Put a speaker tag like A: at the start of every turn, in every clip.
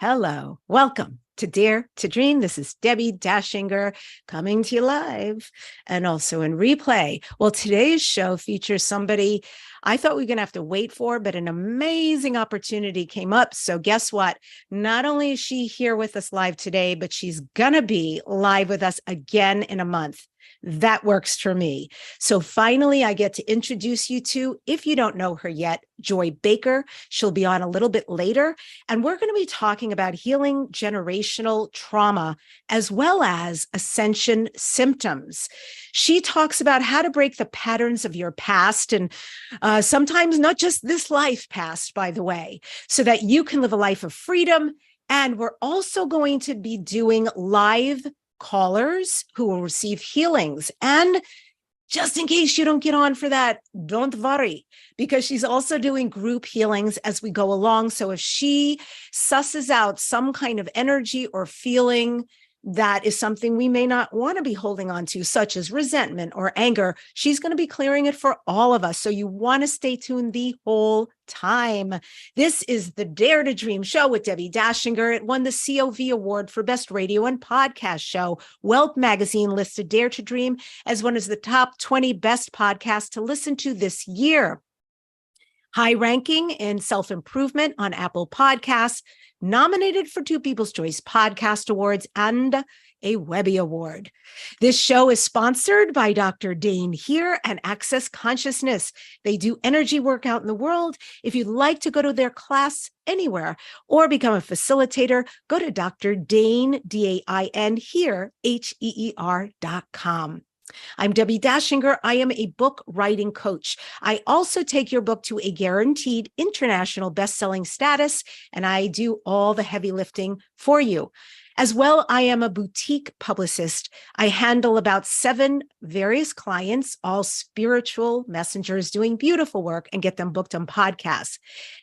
A: Hello, welcome to Dare to Dream. This is Debbi Dachinger coming to you live and also in replay. Well, today's show features somebody I thought we were going to have to wait for, but an amazing opportunity came up. So guess what? Not only is she here with us live today, but she's going to be live with us again in a month. That works for me. So finally, I get to introduce you to, if you don't know her yet, Joy Baker. She'll be on a little bit later. And we're going to be talking about healing generational trauma as well as ascension symptoms. She talks about how to break the patterns of your past and sometimes not just this life past, by the way, so that you can live a life of freedom. And we're also going to be doing live callers who will receive healings. And just in case you don't get on for that, don't worry, because she's also doing group healings as we go along. So if she susses out some kind of energy or feeling that is something we may not want to be holding on to, such as resentment or anger, she's going to be clearing it for all of us. So you want to stay tuned the whole time. This is the Dare to Dream show with Debbi Dachinger. It won the COV Award for Best Radio and Podcast Show. Wealth Magazine listed Dare to Dream as one of the top 20 best podcasts to listen to this year. High ranking in self-improvement on Apple Podcasts, nominated for 2 People's Choice Podcast Awards and a Webby Award. This show is sponsored by Dr. Dane here and Access Consciousness. They do energy work out in the world. If you'd like to go to their class anywhere or become a facilitator, go to Dr. Dane, D-A-I-N, here, HEER.com. I'm Debbi Dachinger. I am a book writing coach. I also take your book to a guaranteed international bestselling status, and I do all the heavy lifting for you. As well, I am a boutique publicist. I handle about 7 various clients, all spiritual messengers doing beautiful work, and get them booked on podcasts.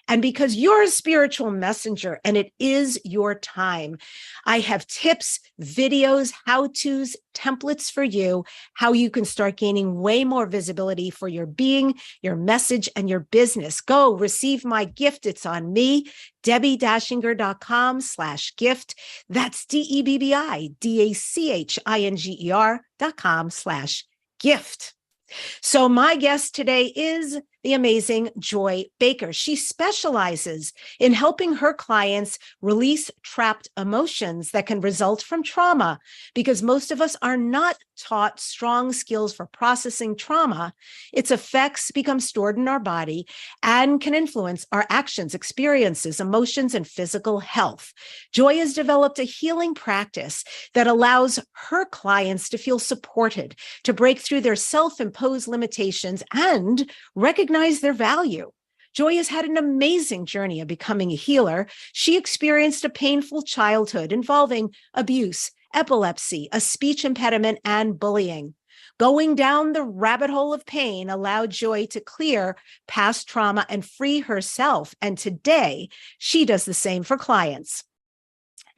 A: And because you're a spiritual messenger and it is your time, I have tips, videos, how-tos, templates for you, how you can start gaining way more visibility for your being, your message, and your business. Go receive my gift. It's on me, DebbiDachinger.com/gift. That's DebbiDachinger.com/gift. So my guest today is the amazing Joy Baker. She specializes in helping her clients release trapped emotions that can result from trauma, because most of us are not taught strong skills for processing trauma. Its effects become stored in our body and can influence our actions, experiences, emotions, and physical health. Joy has developed a healing practice that allows her clients to feel supported, to break through their self-imposed limitations and recognize their value. Joy has had an amazing journey of becoming a healer. She experienced a painful childhood involving abuse, epilepsy, a speech impediment, and bullying. Going down the rabbit hole of pain allowed Joy to clear past trauma and free herself. And today, she does the same for clients.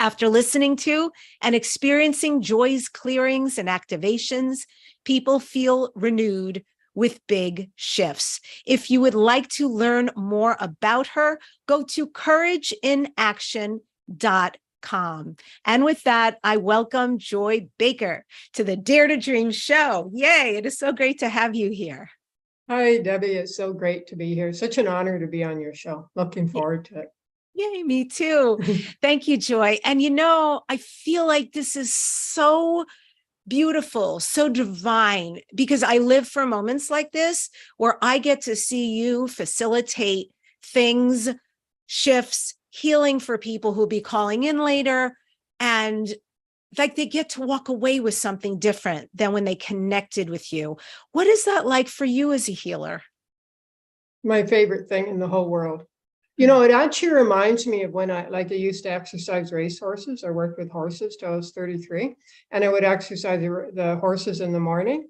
A: After listening to and experiencing Joy's clearings and activations, people feel renewed with big shifts. If you would like to learn more about her, go to courageinaction.com. And with that, I welcome Joy Baker to the Dare to Dream show. Yay, it is so great to have you here.
B: Hi, Debbie. It's so great to be here. Such an honor to be on your show. Looking forward to it.
A: Yay, me too. Thank you, Joy. And I feel like this is so beautiful, so divine, because I live for moments like this where I get to see you facilitate things, shifts, healing for people who'll be calling in later. And like they get to walk away with something different than when they connected with you. What is that like for you as a healer?
B: My favorite thing in the whole world. You know, it actually reminds me of when I used to exercise racehorses. I worked with horses till I was 33, and I would exercise the horses in the morning.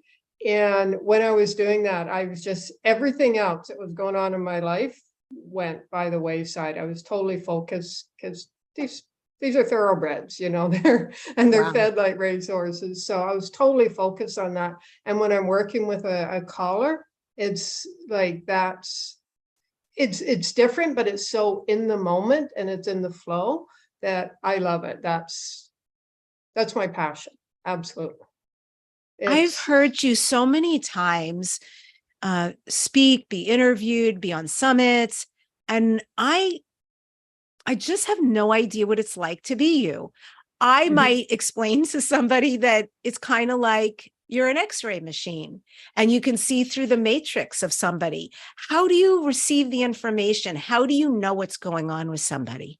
B: And when I was doing that, I was just, everything else that was going on in my life went by the wayside. I was totally focused because these are thoroughbreds, they're
A: Wow.
B: fed like racehorses. So I was totally focused on that. And when I'm working with a caller, it's like it's different, but it's so in the moment and it's in the flow that I love it. That's my passion. Absolutely.
A: I've heard you so many times speak, be interviewed, be on summits, and I just have no idea what it's like to be you. I might explain to somebody that it's kind of like you're an X-ray machine and you can see through the matrix of somebody. How do you receive the information? How do you know what's going on with somebody?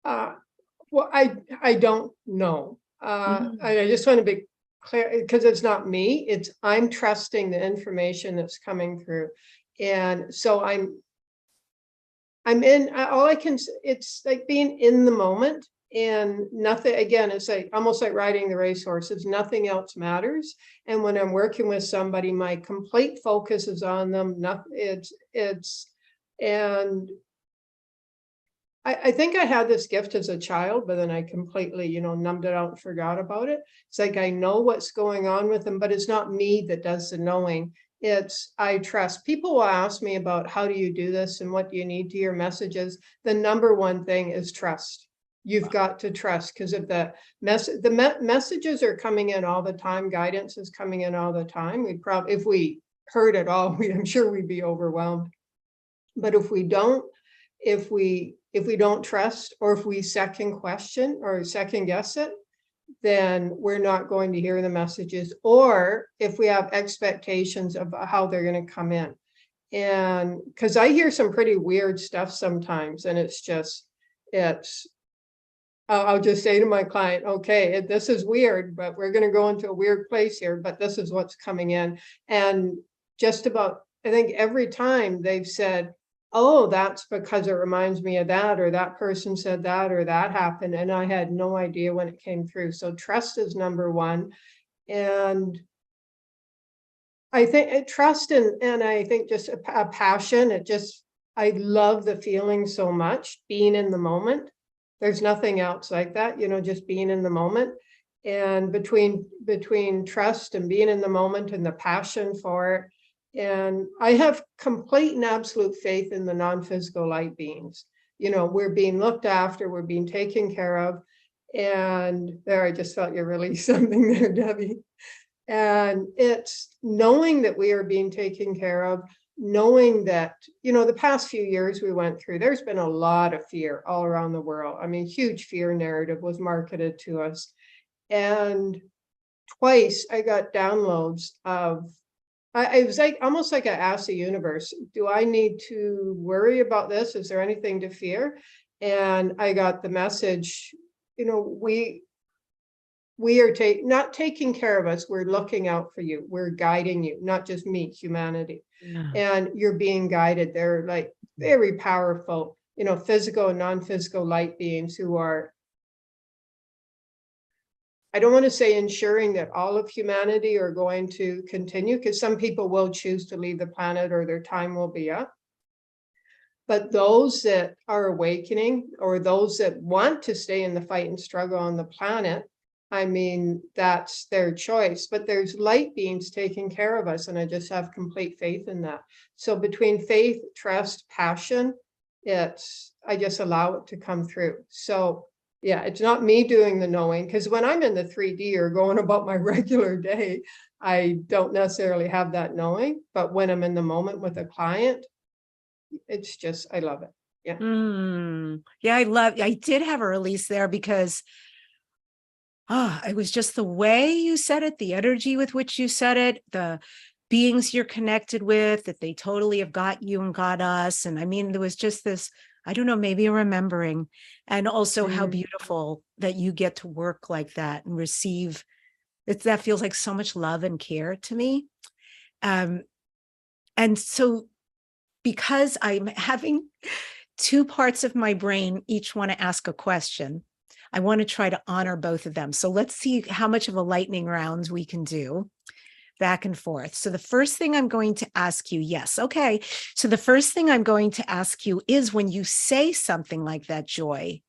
B: Well, I don't know. I just want to be clear, because it's not me. I'm trusting the information that's coming through, and so I'm in. All I can. It's like being in the moment, and nothing. Again, it's like almost like riding the racehorses. Nothing else matters. And when I'm working with somebody, my complete focus is on them. And I think I had this gift as a child, but then I completely, numbed it out and forgot about it. It's like I know what's going on with them, but it's not me that does the knowing. I trust. People will ask me about how do you do this and what do you need to your messages. The number one thing is trust. You've got to trust, because if the messages are coming in all the time, guidance is coming in all the time. If we heard it all, I'm sure we'd be overwhelmed. But if we don't trust, or if we second question or second guess it, then we're not going to hear the messages, or if we have expectations of how they're going to come in. And because I hear some pretty weird stuff sometimes, and I'll just say to my client, okay, this is weird, but we're going to go into a weird place here, but this is what's coming in. And just about, I think every time they've said, oh, that's because it reminds me of that, or that person said that, or that happened, and I had no idea when it came through. So trust is number one. And I think trust and I think just a passion. I love the feeling so much, being in the moment. There's nothing else like that, just being in the moment. And between trust and being in the moment and the passion for it, and I have complete and absolute faith in the non-physical light beings. We're being looked after, we're being taken care of. And there, I just felt you release something there, Debbie. And it's knowing that we are being taken care of, knowing that, the past few years we went through, there's been a lot of fear all around the world. I mean, huge fear narrative was marketed to us. And twice I got downloads of, it was like almost like I asked the universe, do I need to worry about this? Is there anything to fear? And I got the message, we are not taking care of us. We're looking out for you. We're guiding you, not just me, humanity. Yeah. And you're being guided. They're like very powerful, physical and non-physical light beings who are, I don't want to say ensuring that all of humanity are going to continue, because some people will choose to leave the planet or their time will be up. But those that are awakening, or those that want to stay in the fight and struggle on the planet, I mean, that's their choice. But there's light beings taking care of us, and I just have complete faith in that. So between faith, trust, passion, I just allow it to come through. So yeah, it's not me doing the knowing, because when I'm in the 3D or going about my regular day, I don't necessarily have that knowing. But when I'm in the moment with a client, it's just, I love it. Yeah.
A: Yeah, I did have a release there, because it was just the way you said it, the energy with which you said it, the beings you're connected with, that they totally have got you and got us. And I mean, there was just this, I don't know, maybe a remembering, and also how beautiful that you get to work like that and receive it. That feels like so much love and care to me. And so, because I'm having two parts of my brain each want to ask a question, I want to try to honor both of them. So let's see how much of a lightning round we can do back and forth. So the first thing I'm going to ask you, yes, okay. So the first thing I'm going to ask you is, when you say something like that, Joy,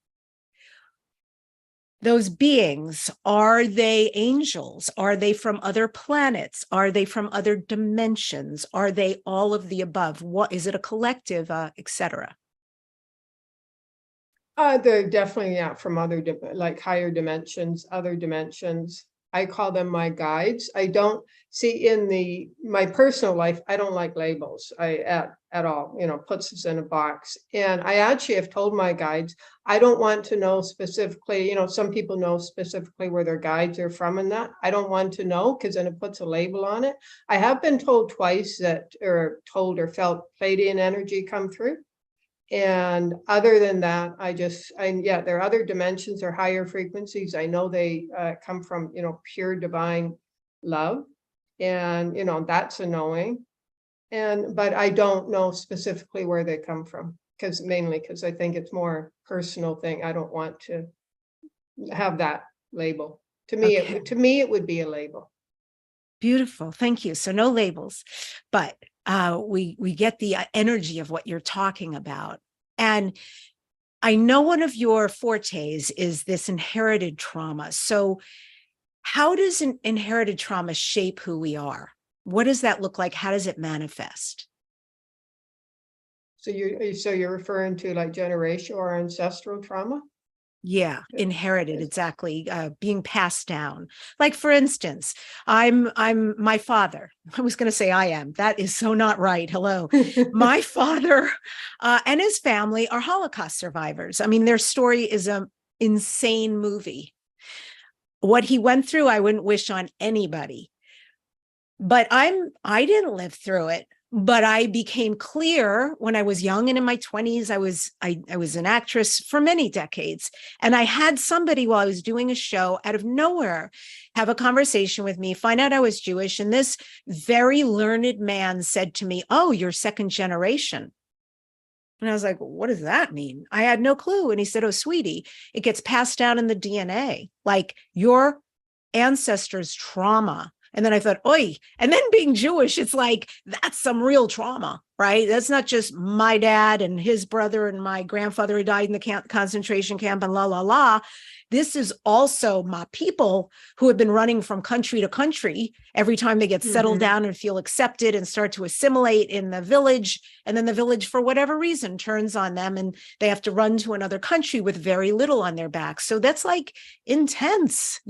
A: those beings, are they angels? Are they from other planets? Are they from other dimensions? Are they all of the above? What is it, a collective, etc.?
B: They're definitely, yeah, from other, like higher dimensions, other dimensions. I call them my guides. I don't see in my personal life, I don't like labels at all, puts us in a box. And I actually have told my guides, I don't want to know specifically, some people know specifically where their guides are from and that. I don't want to know because then it puts a label on it. I have been told twice or felt Pleiadian energy come through. And other than that, yeah, there are other dimensions or higher frequencies. I know they come from, pure divine love. And, that's a knowing. But I don't know specifically where they come from, mainly because I think it's more personal thing. I don't want to have that label.
A: Okay.
B: To me, it would be a label.
A: Beautiful. Thank you. So no labels, but we get the energy of what you're talking about. And I know one of your fortes is this inherited trauma. So how does an inherited trauma shape who we are? What does that look like? How does it manifest?
B: So you're referring to like generational or ancestral trauma?
A: Yeah, inherited, exactly. Being passed down. Like, for instance, I'm my father. I was going to say I am. That is so not right. Hello. My father and his family are Holocaust survivors. I mean, their story is an insane movie. What he went through, I wouldn't wish on anybody. But I didn't live through it. But I became clear when I was young and in my 20s. I was an actress for many decades. And I had somebody while I was doing a show out of nowhere have a conversation with me, find out I was Jewish. And this very learned man said to me, "Oh, you're second generation." And I was like, "What does that mean?" I had no clue. And he said, "Oh, sweetie, it gets passed down in the DNA, like your ancestors' trauma." And then I thought, oi, and then being Jewish, it's like, that's some real trauma, right? That's not just my dad and his brother and my grandfather who died in the concentration camp and la, la, la. This is also my people who have been running from country to country every time they get settled down and feel accepted and start to assimilate in the village. And then the village, for whatever reason, turns on them and they have to run to another country with very little on their back. So that's like intense,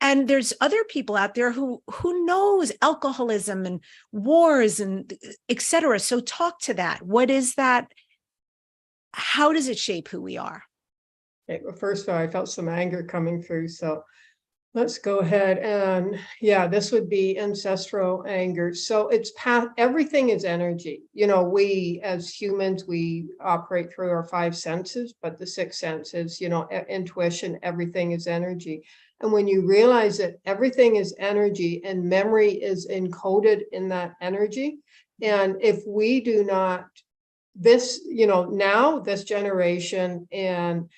A: And there's other people out there who knows alcoholism and wars and et cetera. So talk to that. What is that? How does it shape who we are?
B: Okay, well, first of all, I felt some anger coming through. So let's go ahead and, yeah, this would be ancestral anger. So everything is energy. We as humans, we operate through our five senses, but the sixth sense is, intuition, everything is energy. And when you realize that everything is energy and memory is encoded in that energy, and if we do not, now this generation, and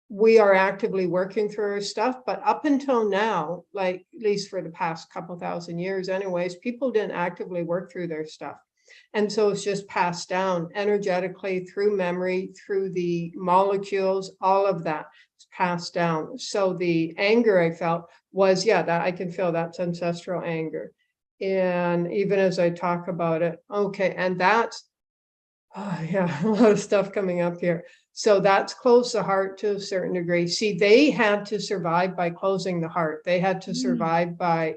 B: we are actively working through our stuff, but up until now, like at least for the past couple thousand years anyways, people didn't actively work through their stuff. And so it's just passed down energetically through memory, through the molecules, all of that is passed down. So the anger I felt was, yeah, that I can feel that's ancestral anger. And even as I talk about it, okay, and that's, oh yeah, a lot of stuff coming up here. So that's closed the heart to a certain degree. See, they had to survive by closing the heart. They had to survive by,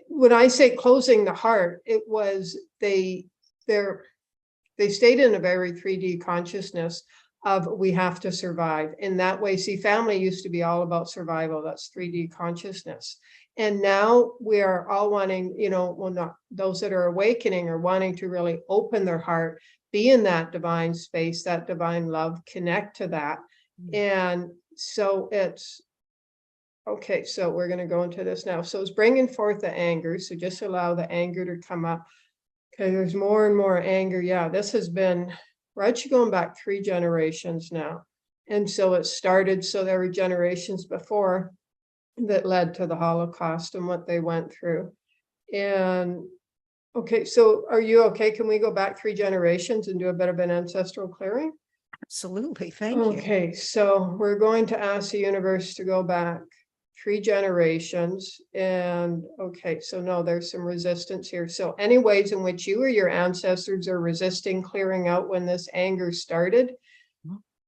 B: when I say closing the heart, it was they stayed in a very 3D consciousness of we have to survive. In that way, see, family used to be all about survival. That's 3D consciousness. And now we are all wanting, well, not those that are awakening are wanting to really open their heart, be in that divine space, that divine love, connect to that. And so it's, okay, so we're going to go into this now. So it's bringing forth the anger. So just allow the anger to come up. Okay, there's more and more anger. Yeah, this has been, we're actually going back 3 generations now. And so it started, so there were generations before that led to the Holocaust and what they went through. And okay, so are you okay? Can we go back 3 generations and do a bit of an ancestral clearing?
A: Absolutely. Thank you.
B: Okay, so we're going to ask the universe to go back 3 generations. And okay, so no, there's some resistance here. So any ways in which you or your ancestors are resisting clearing out when this anger started?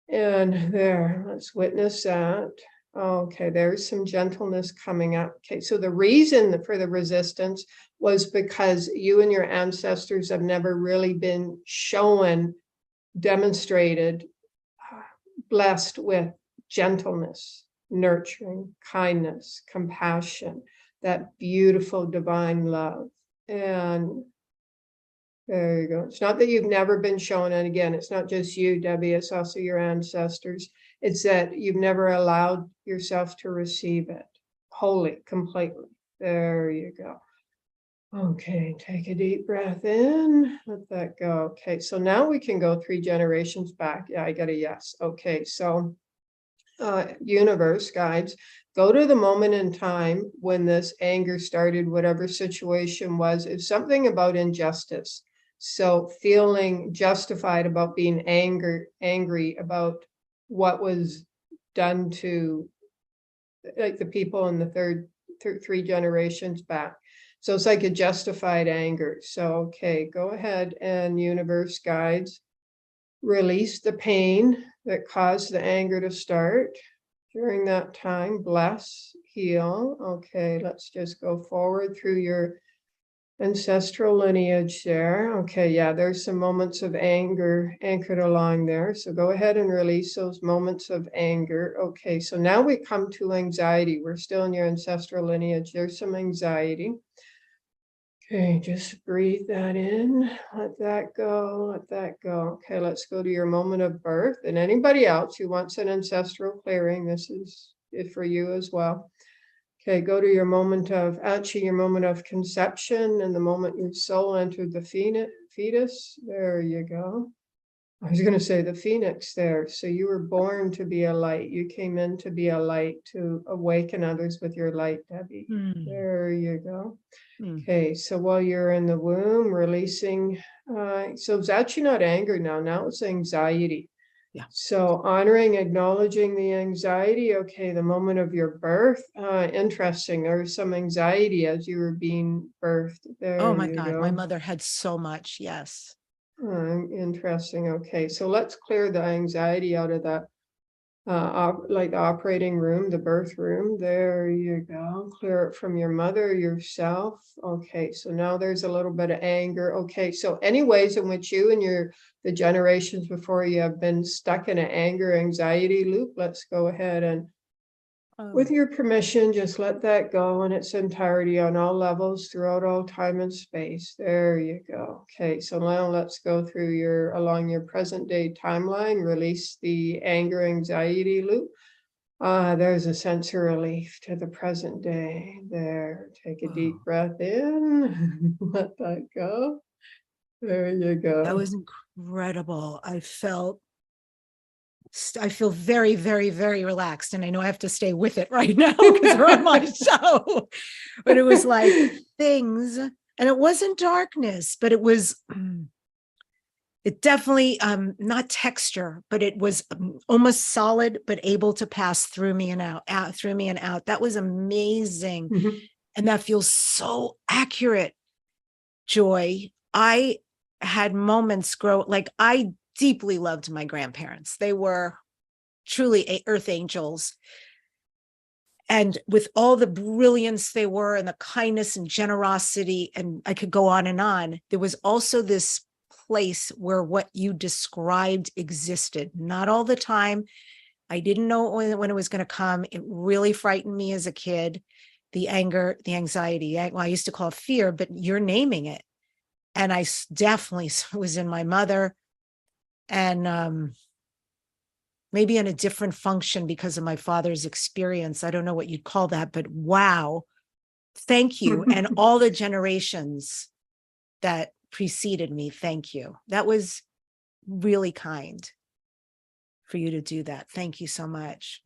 B: And there, let's witness that. Okay, there's some gentleness coming up. Okay, so the reason for the resistance was because you and your ancestors have never really been shown, demonstrated, blessed with gentleness, nurturing, kindness, compassion, that beautiful divine love. And there you go. It's not that you've never been shown, and again, it's not just you, Debbie, it's also your ancestors. It's that you've never allowed yourself to receive it wholly, completely. There you go. Okay, take a deep breath in, let that go. Okay, so now we can go 3 generations back. Yeah, I got a yes. Okay, so universe guides, go to the moment in time when this anger started, whatever situation was. It's something about injustice. So feeling justified about being angry about what was done to, like, the people in the 3 generations back. So it's like a justified anger. So, okay, go ahead and universe guides, release the pain that caused the anger to start during that time. Bless, heal. Okay, let's just go forward through your ancestral lineage there. Okay, yeah, there's some moments of anger anchored along there. So go ahead and release those moments of anger. Okay, so now we come to anxiety. We're still in your ancestral lineage. There's some anxiety. Okay, just breathe that in, let that go, let that go. Okay, let's go to your moment of birth. And anybody else who wants an ancestral clearing, this is it for you as well. Okay, go to your moment of, actually your moment of conception and the moment your soul entered the fetus. There you go. I was going to say the phoenix there. So you were born to be a light. You came in to be a light, to awaken others with your light, Debbie. There you go. Okay, so while you're in the womb, releasing, so it's actually not anger now. Now it's anxiety.
A: Yeah.
B: So honoring, acknowledging the anxiety. Okay, the moment of your birth. Interesting. There was some anxiety as you were being birthed. There
A: Oh my
B: you
A: God,
B: go.
A: my mother had so much. Yes.
B: Interesting. Okay, so let's clear the anxiety out of that, like the operating room, the birth room. There you go. Clear it from your mother, yourself. Okay, so now there's a little bit of anger. Okay, so any ways in which you and the generations before you have been stuck in an anger, anxiety loop, let's go ahead and, with your permission, just let that go in its entirety on all levels throughout all time and space. There you go. Okay, so now let's go through along your present day timeline, release the anger, anxiety loop. There's a sense of relief to the present day. There, take a deep breath in, let that go. There you go.
A: That was incredible. I feel very, very, very relaxed. And I know I have to stay with it right now because we're on my show. But it was like things, and it wasn't darkness, but it was, it definitely, not texture, but it was almost solid, but able to pass through me and out. That was amazing.
B: Mhm.
A: And that feels so accurate, Joy. I had moments I deeply loved my grandparents. They were truly earth angels. And with all the brilliance they were and the kindness and generosity, and I could go on, there was also this place where what you described existed. Not all the time. I didn't know when it was going to come. It really frightened me as a kid. The anger, the anxiety. Well, I used to call it fear, but you're naming it. And I definitely was in my mother, and maybe in a different function because of my father's experience. I don't know what you'd call that, but wow. Thank you. And all the generations that preceded me. Thank you. That was really kind for you to do that. Thank you so much.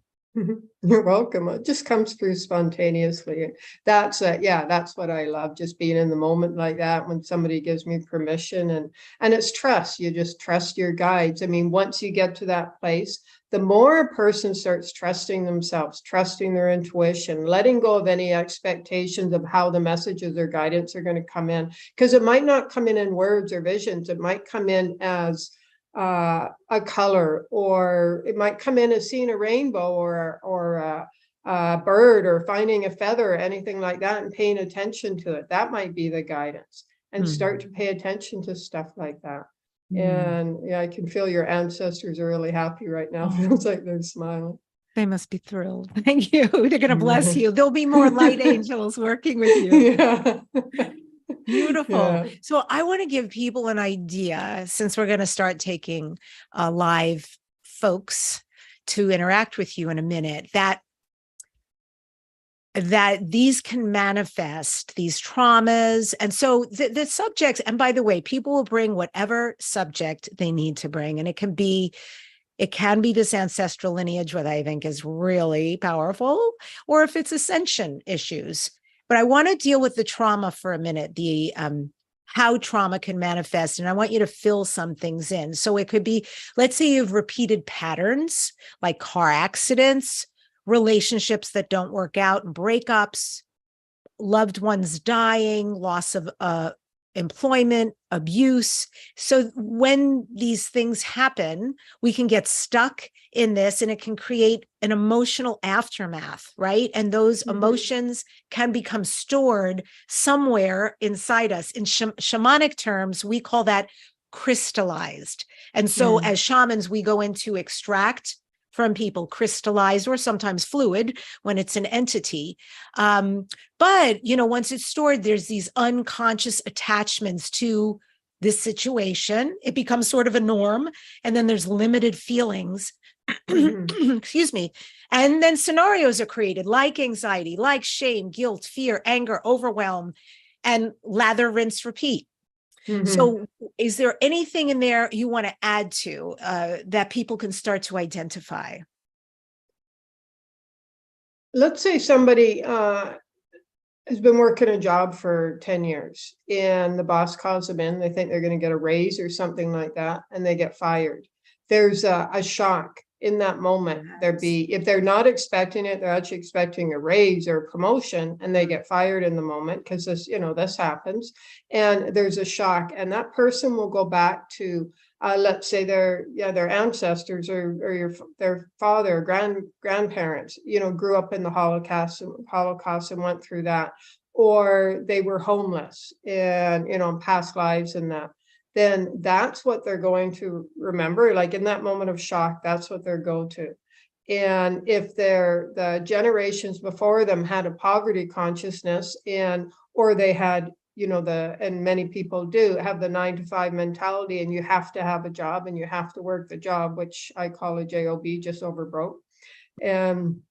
B: You're welcome. It just comes through spontaneously. That's what I love, just being in the moment like that when somebody gives me permission, and it's trust. You just trust your guides. I mean, once you get to that place, the more a person starts trusting themselves, trusting their intuition, letting go of any expectations of how the messages or guidance are going to come in, because it might not come in words or visions. It might come in as a color, or it might come in as seeing a rainbow or a bird, or finding a feather or anything like that, and paying attention to it. That might be the guidance, and start to pay attention to stuff like that. And yeah, I can feel your ancestors are really happy right now. Feels like they're smiling.
A: They must be thrilled. Thank you. They're going to bless you. There'll be more light angels working with you.
B: Yeah.
A: Beautiful.
B: Yeah.
A: So I want to give people an idea, since we're going to start taking live folks to interact with you in a minute, that these can manifest, these traumas. And so the subjects, and by the way, people will bring whatever subject they need to bring. And it can be this ancestral lineage, what I think is really powerful, or if it's ascension issues. But I want to deal with the trauma for a minute, the how trauma can manifest. And I want you to fill some things in. So it could be, let's say you have repeated patterns like car accidents, relationships that don't work out, breakups, loved ones dying, loss of employment, abuse. So when these things happen, we can get stuck in this, and it can create an emotional aftermath, right? And those emotions can become stored somewhere inside us. In shamanic terms, we call that crystallized. And so as shamans, we go into extract from people, crystallized, or sometimes fluid when it's an entity. But, once it's stored, there's these unconscious attachments to this situation. It becomes sort of a norm. And then there's limited feelings, excuse me. And then scenarios are created like anxiety, like shame, guilt, fear, anger, overwhelm, and lather, rinse, repeat. So is there anything in there you want to add to that people can start to identify?
B: Let's say somebody has been working a job for 10 years, and the boss calls them in. They think they're going to get a raise or something like that, and they get fired. There's a shock in that moment. If they're not expecting it, they're actually expecting a raise or a promotion, and they get fired in the moment because this happens, and there's a shock, and that person will go back to let's say their ancestors or their father or grandparents grew up in the Holocaust and went through that, or they were homeless and in past lives, and that then that's what they're going to remember. Like in that moment of shock, that's what they're go to. And if the generations before them had a poverty consciousness, or they had, and many people do have the 9-to-5 mentality, and you have to have a job and you have to work the job, which I call a job, just over broke. And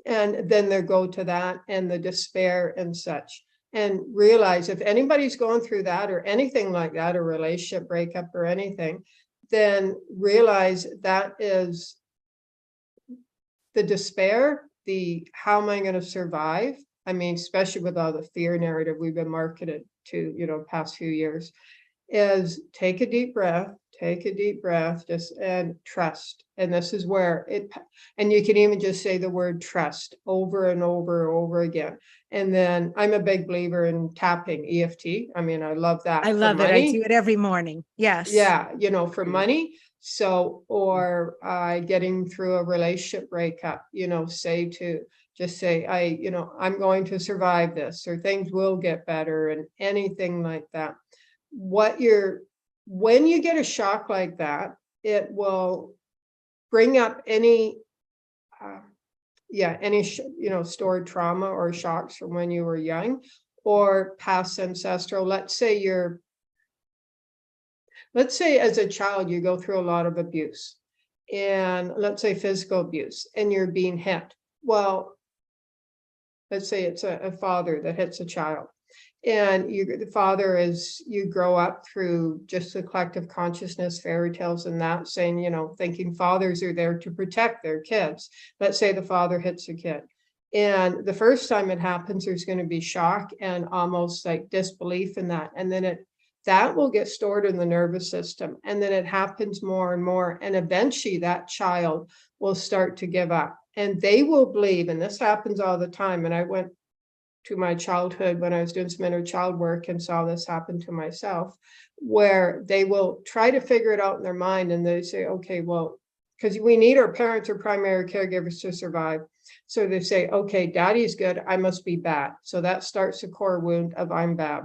B: then they go to that and the despair and such. And realize if anybody's going through that or anything like that, a relationship breakup or anything, then realize that is the despair, how am I going to survive? I mean, especially with all the fear narrative we've been marketed to, past few years, is take a deep breath, just and trust. And this is where and you can even just say the word trust over and over again. And then I'm a big believer in tapping EFT. I mean, I love that.
A: I love it. I do it every morning. Yes.
B: Yeah. For money. So, or getting through a relationship breakup, say, I'm going to survive this, or things will get better, and anything like that. When you get a shock like that, it will bring up any stored trauma or shocks from when you were young or past ancestral. Let's say as a child, you go through a lot of abuse, and let's say physical abuse, and you're being hit. Well, let's say it's a father that hits a child, and the father you grow up through just the collective consciousness, fairy tales and that, saying, thinking fathers are there to protect their kids. Let's say the father hits a kid, and the first time it happens, there's going to be shock and almost like disbelief in that. And then that will get stored in the nervous system. And then it happens more and more. And eventually that child will start to give up, and they will believe, and this happens all the time. And I went to my childhood when I was doing some inner child work and saw this happen to myself, where they will try to figure it out in their mind, and they say, okay, well, because we need our parents or primary caregivers to survive. So they say, okay, daddy's good, I must be bad. So that starts the core wound of I'm bad.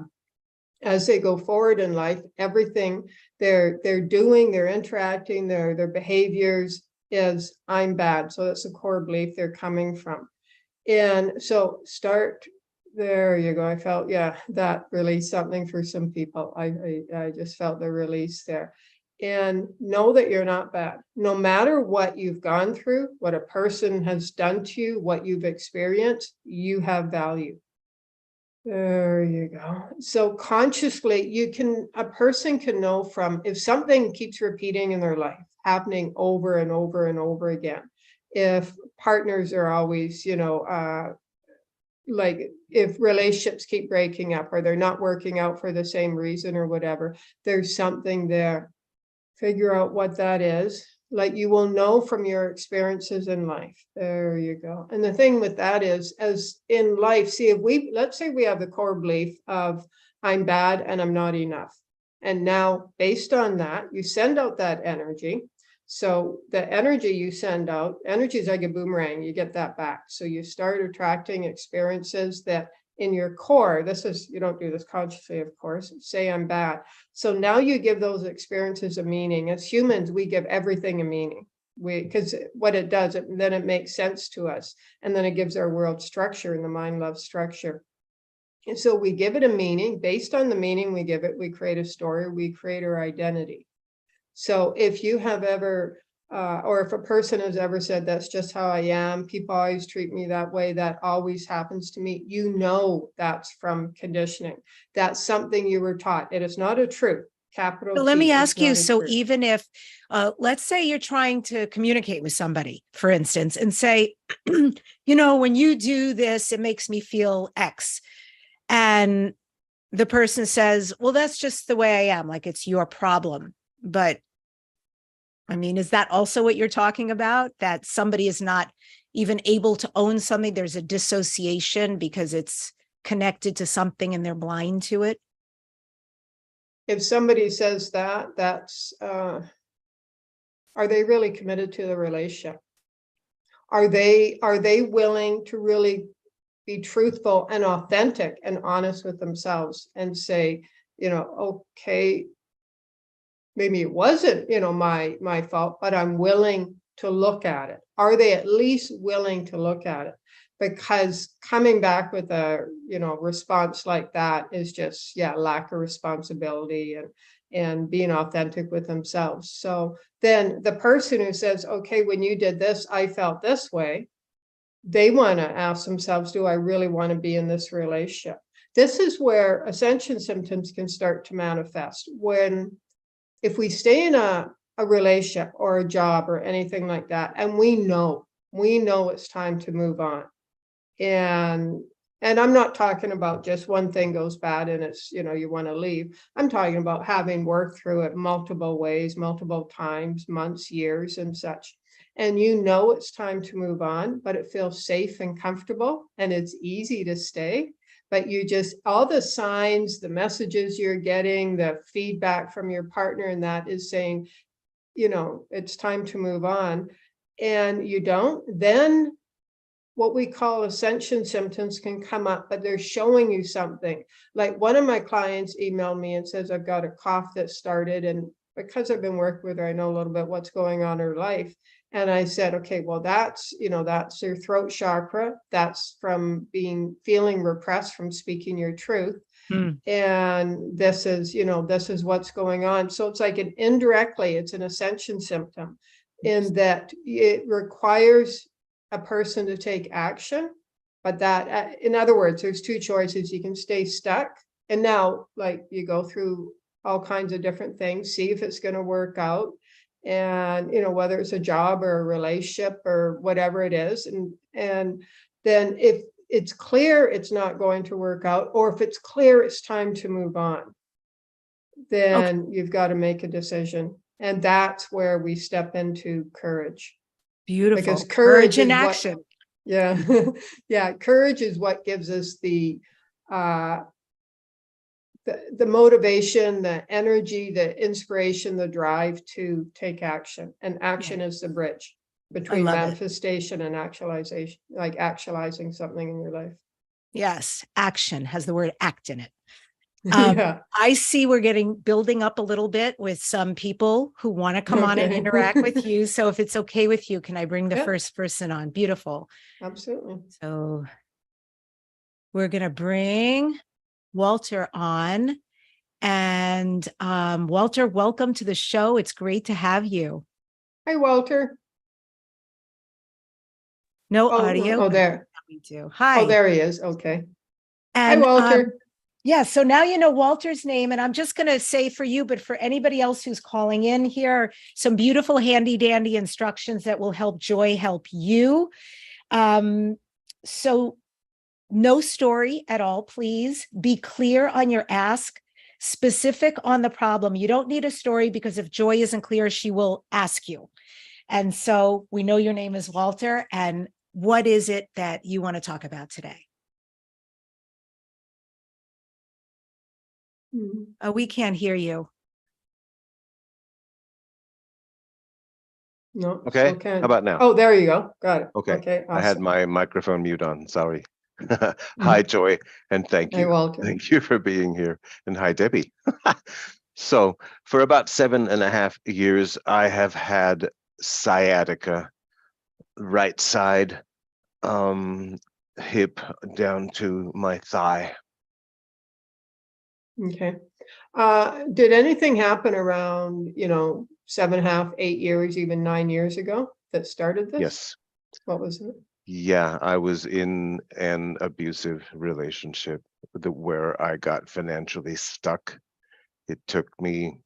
B: As they go forward in life, everything they're doing, they're interacting, their behaviors is I'm bad. So that's the core belief they're coming from. And so start, there you go. I felt, yeah, that released something for some people. I just felt the release there. And know that you're not bad. No matter what you've gone through, what a person has done to you, what you've experienced, you have value. There you go. So consciously, a person can know from, if something keeps repeating in their life, happening over and over and over again, if partners are always, like if relationships keep breaking up or they're not working out for the same reason or whatever, there's something there. Figure out what that is. Like you will know from your experiences in life. There you go. And the thing with that is, as in life, see, if let's say we have the core belief of I'm bad and I'm not enough. And now based on that, you send out that energy. So the energy you send out, energy is like a boomerang, you get that back. So you start attracting experiences that in your core, you don't do this consciously, of course, say I'm bad. So now you give those experiences a meaning. As humans, we give everything a meaning. Because what it does, then it makes sense to us. And then it gives our world structure, and the mind loves structure. And so we give it a meaning. Based on the meaning we give it, we create a story, we create our identity. So if you have ever, or if a person has ever said, that's just how I am, people always treat me that way, that always happens to me, that's from conditioning. That's something you were taught. It is not a truth. Capital T.
A: Let me ask you, so even if, let's say you're trying to communicate with somebody, for instance, and say, when you do this, it makes me feel X. And the person says, well, that's just the way I am, like it's your problem. But I mean, is that also what you're talking about? That somebody is not even able to own something? There's a dissociation because it's connected to something and they're blind to it?
B: If somebody says that, that's, are they really committed to the relationship? Are they willing to really be truthful and authentic and honest with themselves and say, okay, maybe it wasn't, my fault, but I'm willing to look at it. Are they at least willing to look at it? Because coming back with a, response like that is just, lack of responsibility and being authentic with themselves. So then the person who says, okay, when you did this, I felt this way, they want to ask themselves, do I really want to be in this relationship? This is where ascension symptoms can start to manifest. If we stay in a relationship or a job or anything like that, and we know it's time to move on. And I'm not talking about just one thing goes bad and it's, you want to leave. I'm talking about having worked through it multiple ways, multiple times, months, years, and such. And it's time to move on, but it feels safe and comfortable and it's easy to stay. But all the signs, the messages you're getting, the feedback from your partner, and that is saying, it's time to move on. And you don't, then what we call ascension symptoms can come up, but they're showing you something. Like one of my clients emailed me and says, I've got a cough that started. And because I've been working with her, I know a little bit what's going on in her life. And I said, okay, well, that's your throat chakra. That's from feeling repressed from speaking your truth. And this is what's going on. So it's like indirectly, it's an ascension symptom in that it requires a person to take action. But that, in other words, there's two choices. You can stay stuck. And now, like, you go through all kinds of different things, see if it's going to work out. And, whether it's a job or a relationship or whatever it is. And then if it's clear it's not going to work out, or if it's clear it's time to move on, then you've got to make a decision. And that's where we step into courage.
A: Beautiful.
B: Because
A: Courage in action.
B: Yeah. Yeah. Courage is what gives us the motivation, the energy, the inspiration, the drive to take action. And action
A: Yeah,
B: is the bridge
A: I
B: between
A: love it.
B: manifestation and actualization, like actualizing something in your life.
A: Yes, action has the word act in it.
B: Yeah.
A: I see we're building up a little bit with some people who want to come on and
B: Okay.
A: interact with you. So if it's okay with you, can I bring the
B: Yeah,
A: first person on? Beautiful.
B: absolutely.
A: So we're going to bring Walter on. And Walter, welcome to the show. It's great to have you.
B: Hi, Walter.
A: No
B: Oh,
A: audio,
B: oh,
A: but
B: there.
A: we do.
B: Oh,
A: Hi.
B: there he is. Okay. Hi,
A: And
B: Walter.
A: yeah, so now you know Walter's name, and I'm just going to say for you, but for anybody else who's calling in here, some beautiful handy dandy instructions that will help Joy help you. So no story at all, please. Be clear on your ask, specific on the problem. You don't need a story because if Joy isn't clear, she will ask you. And so we know your name is Walter, and what is it that you want to talk about today? Oh, we can't hear you.
B: No,
C: Okay,
B: still can't.
C: how about now?
B: Oh, there you go. Got it.
C: Okay,
B: Okay,
C: I had
B: awesome.
C: my microphone mute on, sorry. Hi, Joy, and thank
B: Hi,
C: you.
B: Walter.
C: Thank you for being here. And hi, Debbie. So for about 7.5 years, I have had sciatica, right side, hip down to my thigh.
B: Okay. Did anything happen around, 7.5, 8 years, even 9 years ago that started this?
C: Yes.
B: What was it?
C: Yeah, I was in an abusive relationship where I got financially stuck. It took me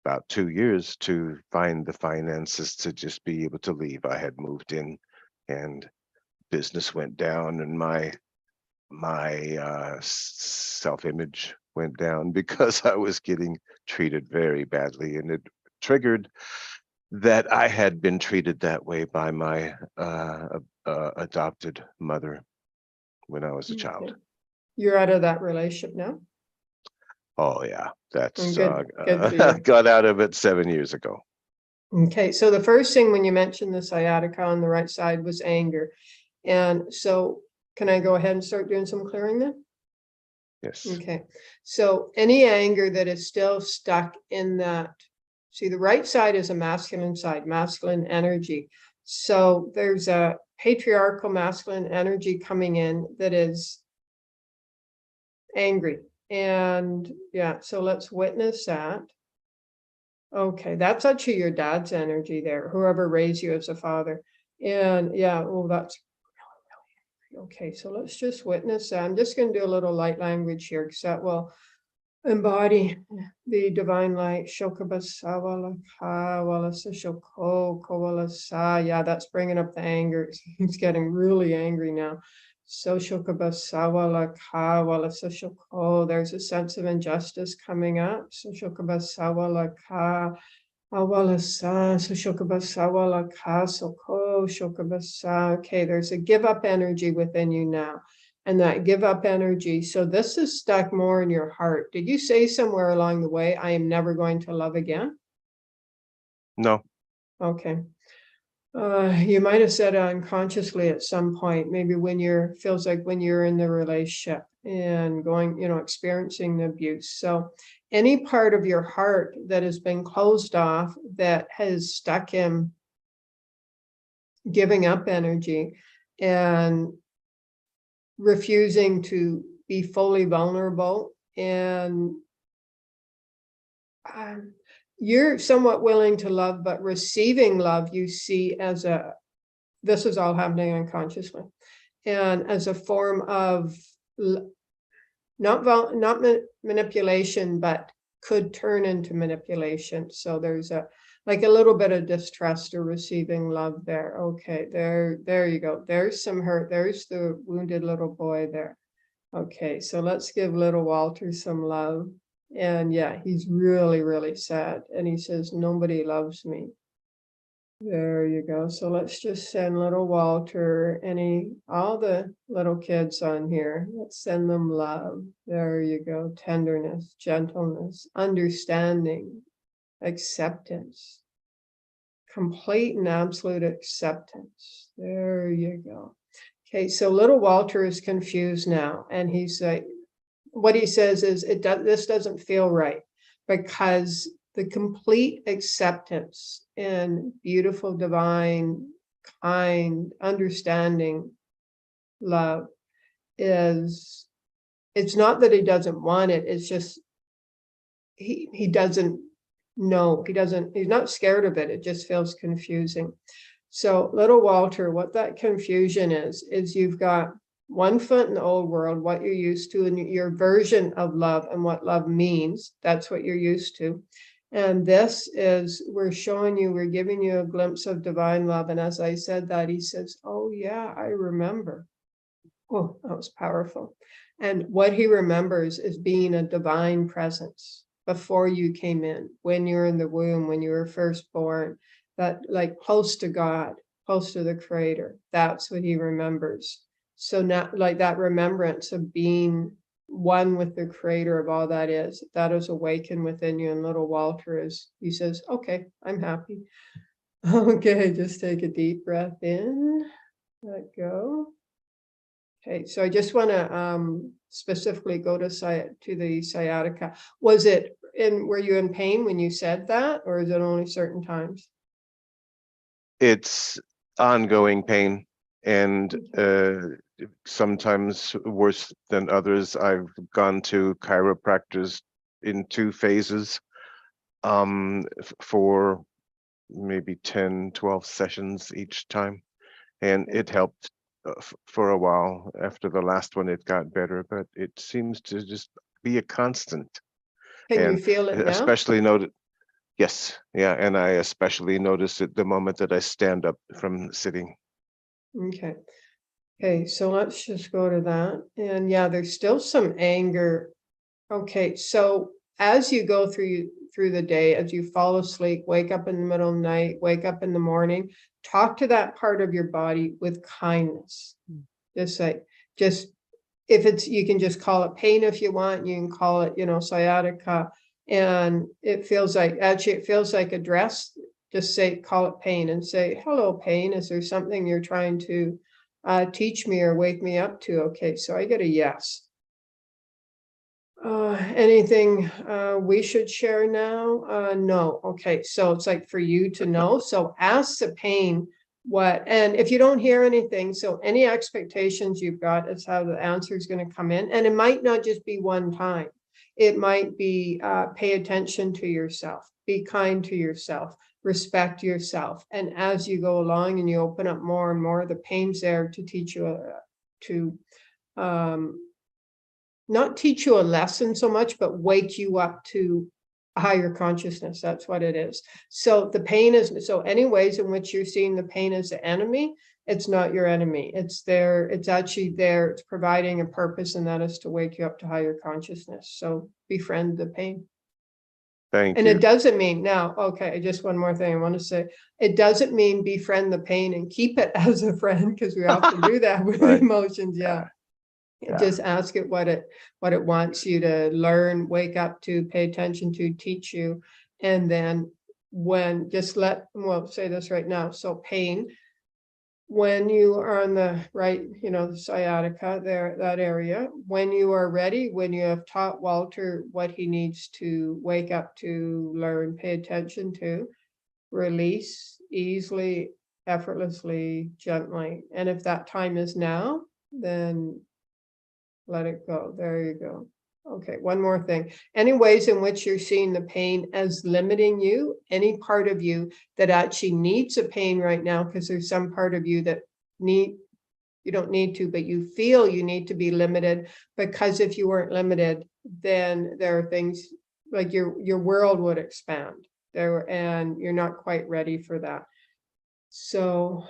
C: about 2 years to find the finances to just be able to leave. I had moved in and business went down and my self-image went down because I was getting treated very badly, and it triggered that I had been treated that way by my adopted mother when I was a child.
B: Okay. You're out of that relationship now?
C: Oh yeah, that's
B: Good for you.
C: got out of it 7 years ago.
B: Okay, so the first thing when you mentioned the sciatica on the right side was anger. And so can I go ahead and start doing some clearing then?
C: Yes.
B: Okay, so any anger that is still stuck in that, see, the right side is a masculine side, masculine energy. So there's a patriarchal masculine energy coming in that is angry. And yeah, so let's witness that. Okay, that's actually your dad's energy there, whoever raised you as a father. And yeah, well, that's really okay. So let's just witness that. I'm just going to do a little light language here because that will embody the divine light. Yeah, that's bringing up the anger. He's getting really angry now. So there's a sense of injustice coming up. So okay, there's a give up energy within you now. And that give up energy. So this is stuck more in your heart. Did you say somewhere along the way, I am never going to love again?
C: No.
B: Okay. You might have said unconsciously at some point, maybe when feels like when you're in the relationship and going, experiencing the abuse. So any part of your heart that has been closed off, that has stuck in giving up energy and refusing to be fully vulnerable, and you're somewhat willing to love, but receiving love you see as this is all happening unconsciously, and as a form of not manipulation, but could turn into manipulation. So there's like a little bit of distrust or receiving love there. Okay, there you go. There's some hurt. There's the wounded little boy there. Okay, so let's give little Walter some love. And yeah, he's really, really sad. And he says, nobody loves me. There you go. So let's just send little Walter, all the little kids on here. Let's send them love. There you go. Tenderness, gentleness, understanding, acceptance, complete and absolute acceptance. There you go. Okay, so little Walter is confused now, and he's like, what he says is, this doesn't feel right, because the complete acceptance and beautiful, divine, kind, understanding love is, it's not that he doesn't want it, it's just he doesn't know, he's not scared of it, it just feels confusing. So little Walter, what that confusion is you've got one foot in the old world, what you're used to, and your version of love and what love means. That's what you're used to. And this is, we're showing you, we're giving you a glimpse of divine love. And as I said that, he says, oh yeah, I remember. Oh, that was powerful. And what he remembers is being a divine presence before you came in, when you're in the womb, when you were first born, that like close to God, close to the Creator. That's what he remembers. So now, like that remembrance of being one with the Creator of all that is awakened within you. And little Walter he says, okay, I'm happy. Okay, just take a deep breath in, let go. Okay, so I just want to specifically go to the sciatica. Were you in pain when you said that, or is it only certain times?
C: It's ongoing pain, and sometimes worse than others. I've gone to chiropractors in 2 phases for maybe 10, 12 sessions each time, and it helped for a while. After the last one, it got better, but it seems to just be a constant.
B: Can you
C: And
B: feel it now?
C: especially noted, yes, yeah, and I especially notice it the moment that I stand up from sitting.
B: Okay. Okay, so let's just go to that. And yeah, there's still some anger. Okay, so as you go through the day, as you fall asleep, wake up in the middle of the night, wake up in the morning, talk to that part of your body with kindness. Just if you can just call it pain if you want, you can call it, sciatica. And it feels like a dress. Just call it pain and say, hello, pain. Is there something you're trying to teach me or wake me up to? Okay, so I get a yes. Anything we should share now? No. Okay, so it's like for you to know. So ask the pain and if you don't hear anything, so any expectations you've got is how the answer is going to come in. And it might not just be one time. It might be pay attention to yourself, be kind to yourself, respect yourself. And as you go along and you open up more and more, the pain's there to teach you not teach you a lesson so much, but wake you up to a higher consciousness. That's what it is. So the pain so any ways in which you're seeing the pain as the enemy, it's not your enemy. It's there. It's actually there. It's providing a purpose, and that is to wake you up to higher consciousness. So befriend the pain.
C: Thank
B: and
C: you.
B: It doesn't mean now, okay, just one more thing I want to say. It doesn't mean befriend the pain and keep it as a friend, because we often do that with
C: Right.
B: emotions. Yeah. Just ask it what it wants you to learn, wake up to, pay attention to, teach you. And then say this right now. So pain, when you are on the right, the sciatica there, that area, when you are ready, when you have taught Walter what he needs to wake up to, learn, pay attention to, release easily, effortlessly, gently. And if that time is now, then let it go. There you go. Okay, one more thing. Any ways in which you're seeing the pain as limiting you, any part of you that actually needs a pain right now, because there's some part of you that you don't need to, but you feel you need to be limited, because if you weren't limited, then there are things like your world would expand there, and you're not quite ready for that. So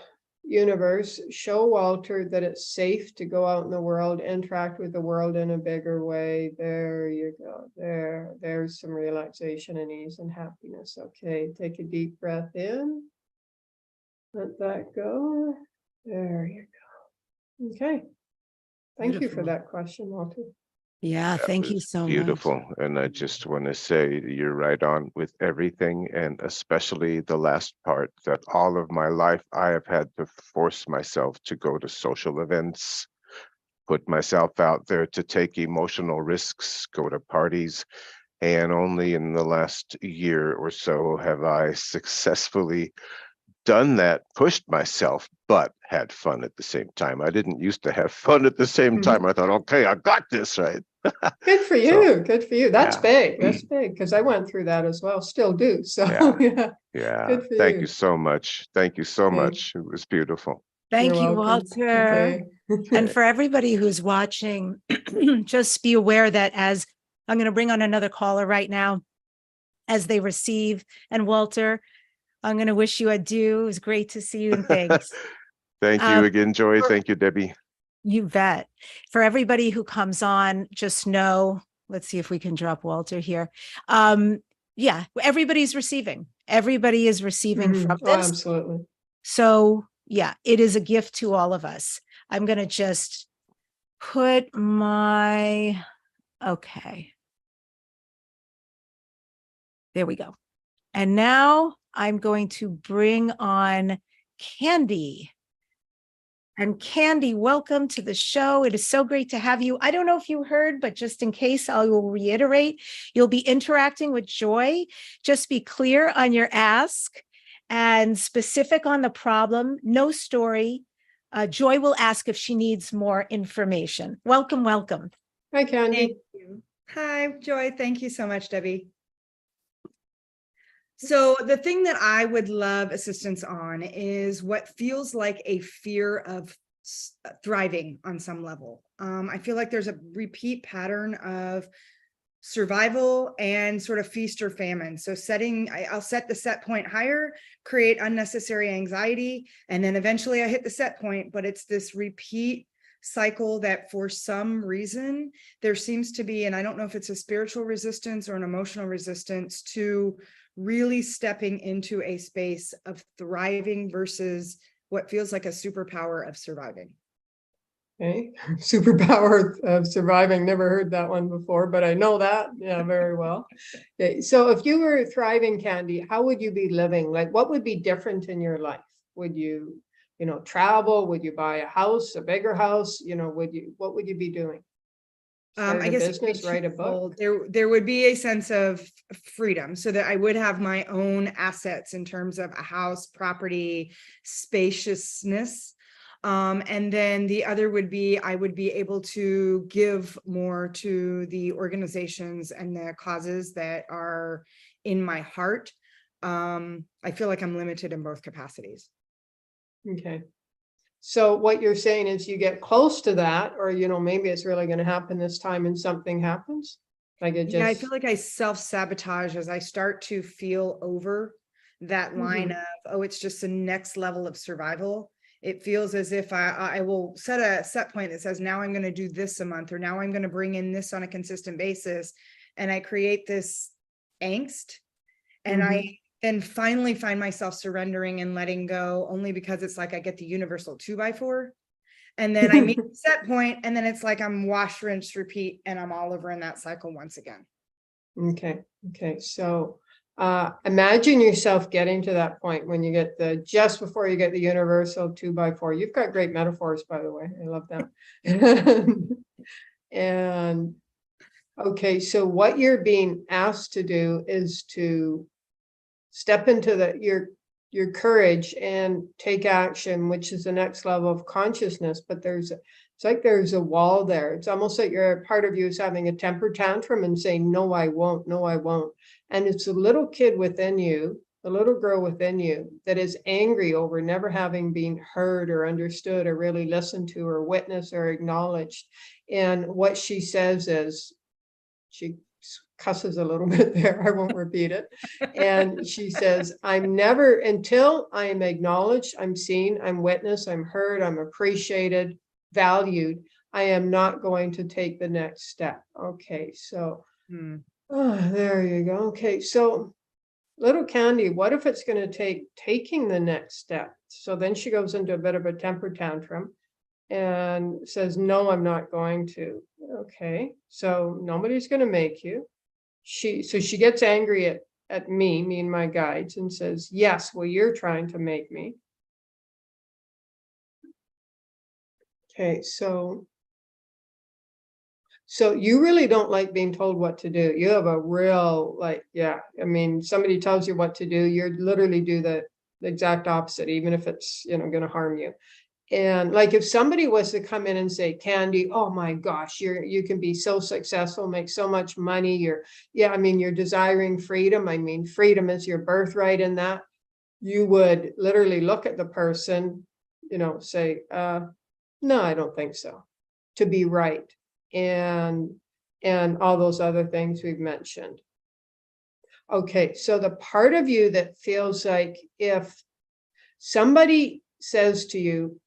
B: universe, show Walter that it's safe to go out in the world, interact with the world in a bigger way. There you go. There's some relaxation and ease and happiness. Okay, take a deep breath in. Let that go. There you go. Okay. Thank you for
A: Beautiful.
B: that question, Walter.
A: Yeah,
C: That
A: thank you
C: was
A: so much.
C: beautiful. And I just want to say you're right on with everything, and especially the last part, that all of my life I have had to force myself to go to social events, put myself out there to take emotional risks, go to parties. And only in the last year or so have I successfully done that, pushed myself, but had fun at the same time. I didn't used to have fun at the same time. I thought, okay, I got this, right?
B: Good for
C: So,
B: you. Good for you. That's
C: yeah.
B: big. That's big, because I went through that as well. Still do. So
C: Yeah.
B: yeah.
C: Yeah.
B: Good for
C: Thank
B: you.
C: you so much. Thank you so
B: Okay.
C: much. It was beautiful.
A: Thank
B: You're
A: you,
B: welcome.
A: Walter.
B: Okay.
A: And for everybody who's watching, just be aware that as I'm going to bring on another caller right now, as they receive, and Walter, I'm going to wish you adieu. It was great to see you, and thanks.
C: Thank you again, Joy. Thank you, Debbie.
A: You bet. For everybody who comes on, just know, let's see if we can drop Walter here. Yeah, everybody's receiving. Everybody is receiving from
B: Oh,
A: this.
B: absolutely.
A: So yeah, it is a gift to all of us. I'm going to just put my, okay. There we go. And now I'm going to bring on Candy. And Candy, welcome to the show. It is so great to have you. I don't know if you heard, but just in case, I will reiterate, you'll be interacting with Joy. Just be clear on your ask and specific on the problem. No story. Joy will ask if she needs more information. Welcome, welcome.
B: Hi, Candy.
D: Thank you. Hi, Joy. Thank you so much, Debbie. So the thing that I would love assistance on is what feels like a fear of thriving on some level. I feel like there's a repeat pattern of survival and sort of feast or famine. So I'll set the set point higher, create unnecessary anxiety, and then eventually I hit the set point, but it's this repeat cycle that for some reason there seems to be, and I don't know if it's a spiritual resistance or an emotional resistance to really stepping into a space of thriving versus what feels like a superpower of surviving.
B: Okay. Superpower of surviving. Never heard that one before, but I know that. Yeah, very well. Okay. So if you were thriving, Candy, how would you be living? Like, what would be different in your life? Would you, travel? Would you buy a house, a bigger house? What would you be doing? Start
D: I
B: a
D: guess
B: business, write a book.
D: There would be a sense of freedom so that I would have my own assets in terms of a house, property, spaciousness. And then the other would be, I would be able to give more to the organizations and the causes that are in my heart. I feel like I'm limited in both capacities.
B: Okay. So what you're saying is you get close to that, or, maybe it's really going to happen this time and something happens. Like it just.
D: Yeah, I feel like I self-sabotage as I start to feel over that line of, oh, it's just the next level of survival. It feels as if I will set a set point that says, now I'm going to do this a month, or now I'm going to bring in this on a consistent basis. And I create this angst. And I then finally find myself surrendering and letting go, only because it's like I get the universal 2x4. And then I meet the set point, and then it's like I'm wash, rinse, repeat, and I'm all over in that cycle once again.
B: Okay. So imagine yourself getting to that point when you get just before you get the universal 2x4. You've got great metaphors, by the way. I love that. And okay, so what you're being asked to do is to step into your courage and take action, which is the next level of consciousness. But it's like there's a wall there. It's almost like part of you is having a temper tantrum and saying, no, I won't, no, I won't. And it's a little kid within you, a little girl within you that is angry over never having been heard or understood or really listened to or witnessed or acknowledged. And what she says is, she cusses a little bit there, I won't repeat it. And she says, until I am acknowledged, I'm seen, I'm witnessed, I'm heard, I'm appreciated, valued, I am not going to take the next step. Okay, so there you go. Okay, so little Candy, what if it's going to take taking the next step So then she goes into a bit of a temper tantrum and says, no, I'm not going to. Okay, so nobody's going to make you. So she gets angry at me and my guides, and says, yes, well, you're trying to make me. Okay, so you really don't like being told what to do. You have a real, like, yeah, I mean, somebody tells you what to do, you're literally do the exact opposite, even if it's, going to harm you. And like, if somebody was to come in and say, Candy, oh my gosh, you can be so successful, make so much money. You're desiring freedom. I mean, freedom is your birthright in that. You would literally look at the person, say, no, I don't think so, to be right. And all those other things we've mentioned. Okay, so the part of you that feels like if somebody says to you,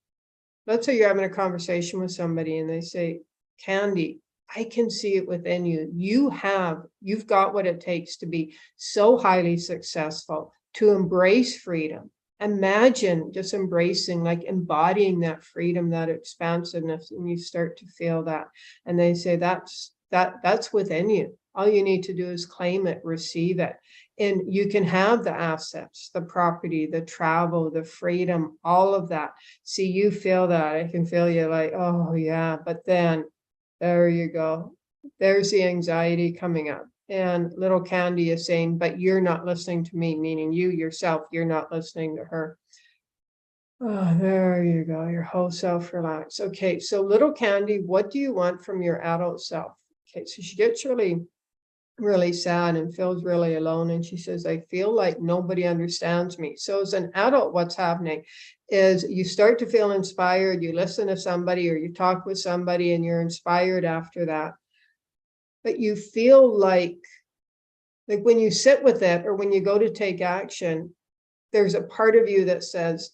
B: let's say you're having a conversation with somebody and they say, Candy, I can see it within you. You've got what it takes to be so highly successful, to embrace freedom. Imagine just embracing, like embodying that freedom, that expansiveness, and you start to feel that. And they say that's within you. All you need to do is claim it, receive it. And you can have the assets, the property, the travel, the freedom, all of that. See, you feel that. I can feel you like, oh yeah, but then there you go. There's the anxiety coming up. And little Candy is saying, but you're not listening to me, meaning you yourself, you're not listening to her. Oh, there you go. Your whole self relax. Okay, so little Candy, what do you want from your adult self? Okay, so she gets really, really sad and feels really alone. And she says, I feel like nobody understands me. So as an adult, what's happening is you start to feel inspired. You listen to somebody or you talk with somebody and you're inspired after that. But you feel like when you sit with it or when you go to take action, there's a part of you that says,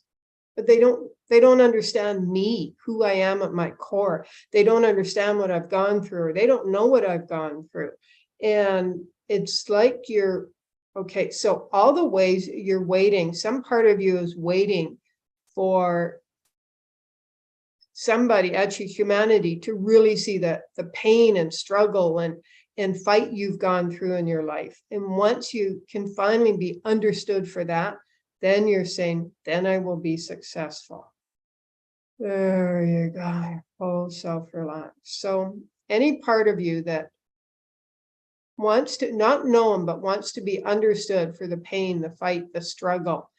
B: but they don't understand me, who I am at my core. They don't understand what I've gone through, or they don't know what I've gone through. And it's like okay, so all the ways you're waiting, some part of you is waiting for somebody, actually humanity, to really see the pain and struggle and fight you've gone through in your life. And once you can finally be understood for that, then you're saying, then I will be successful. There you go, whole self-relax. So any part of you that wants to not know him, but wants to be understood for the pain, the fight, the struggle,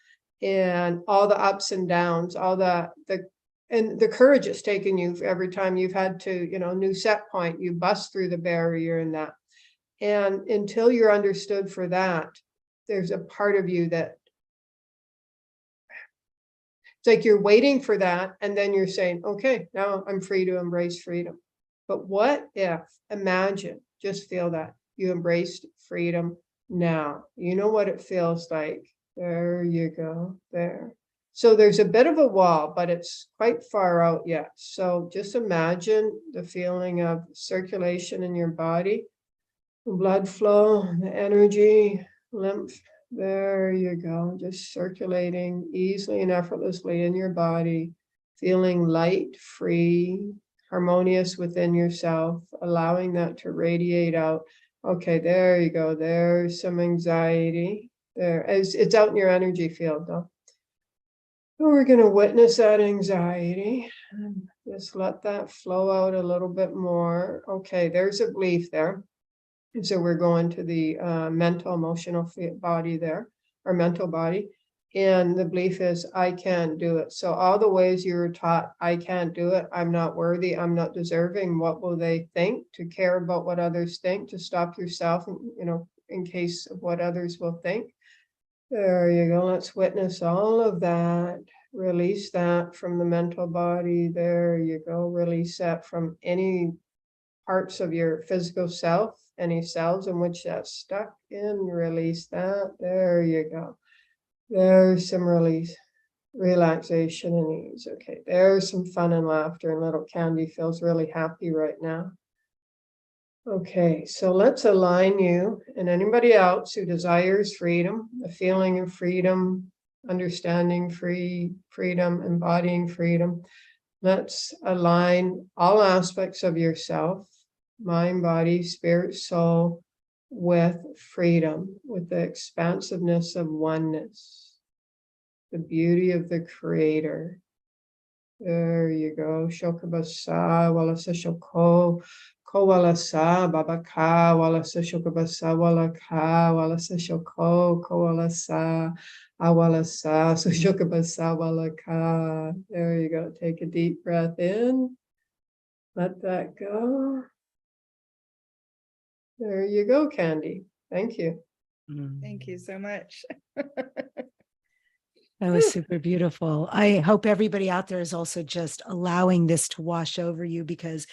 B: and all the ups and downs, all and the courage it's taken you every time you've had to, new set point, you bust through the barrier and that. And until you're understood for that, there's a part of you that it's like you're waiting for that. And then you're saying, okay, now I'm free to embrace freedom. But what if, imagine, just feel that you embraced freedom now. You know what it feels like. There you go, there. So there's a bit of a wall, but it's quite far out yet. So just imagine the feeling of circulation in your body, blood flow, the energy, lymph. There you go, just circulating easily and effortlessly in your body, feeling light, free, harmonious within yourself, allowing that to radiate out. Okay, there you go. There's some anxiety. There, it's out in your energy field though. We're going to witness that anxiety and just let that flow out a little bit more. Okay, there's a belief there. And so we're going to the mental, emotional body there, our mental body. And the belief is, I can't do it. So all the ways you were taught, I can't do it, I'm not worthy, I'm not deserving, what will they think, to care about what others think, to stop yourself, in case of what others will think. There you go. Let's witness all of that. Release that from the mental body. There you go. Release that from any parts of your physical self, any cells in which that's stuck in. Release that. There you go. There's some release, relaxation and ease. Okay, there's some fun and laughter, and little Candy feels really happy right now. Okay, so let's align you and anybody else who desires freedom, the feeling of freedom, understanding freedom, embodying freedom. Let's align all aspects of yourself, mind, body, spirit, soul, with freedom, with the expansiveness of oneness, the beauty of the creator. There you go. Shokabasa, walasa shoko, ko walasa, babaka, walasa shokabasa, walaka, walasa shoko, ko walasa, awalasa, so shokabasa, walaka. There you go. Take a deep breath in. Let that go. There you go, Candy. Thank you.
D: Thank you so much.
A: That was super beautiful. I hope everybody out there is also just allowing this to wash over you, because,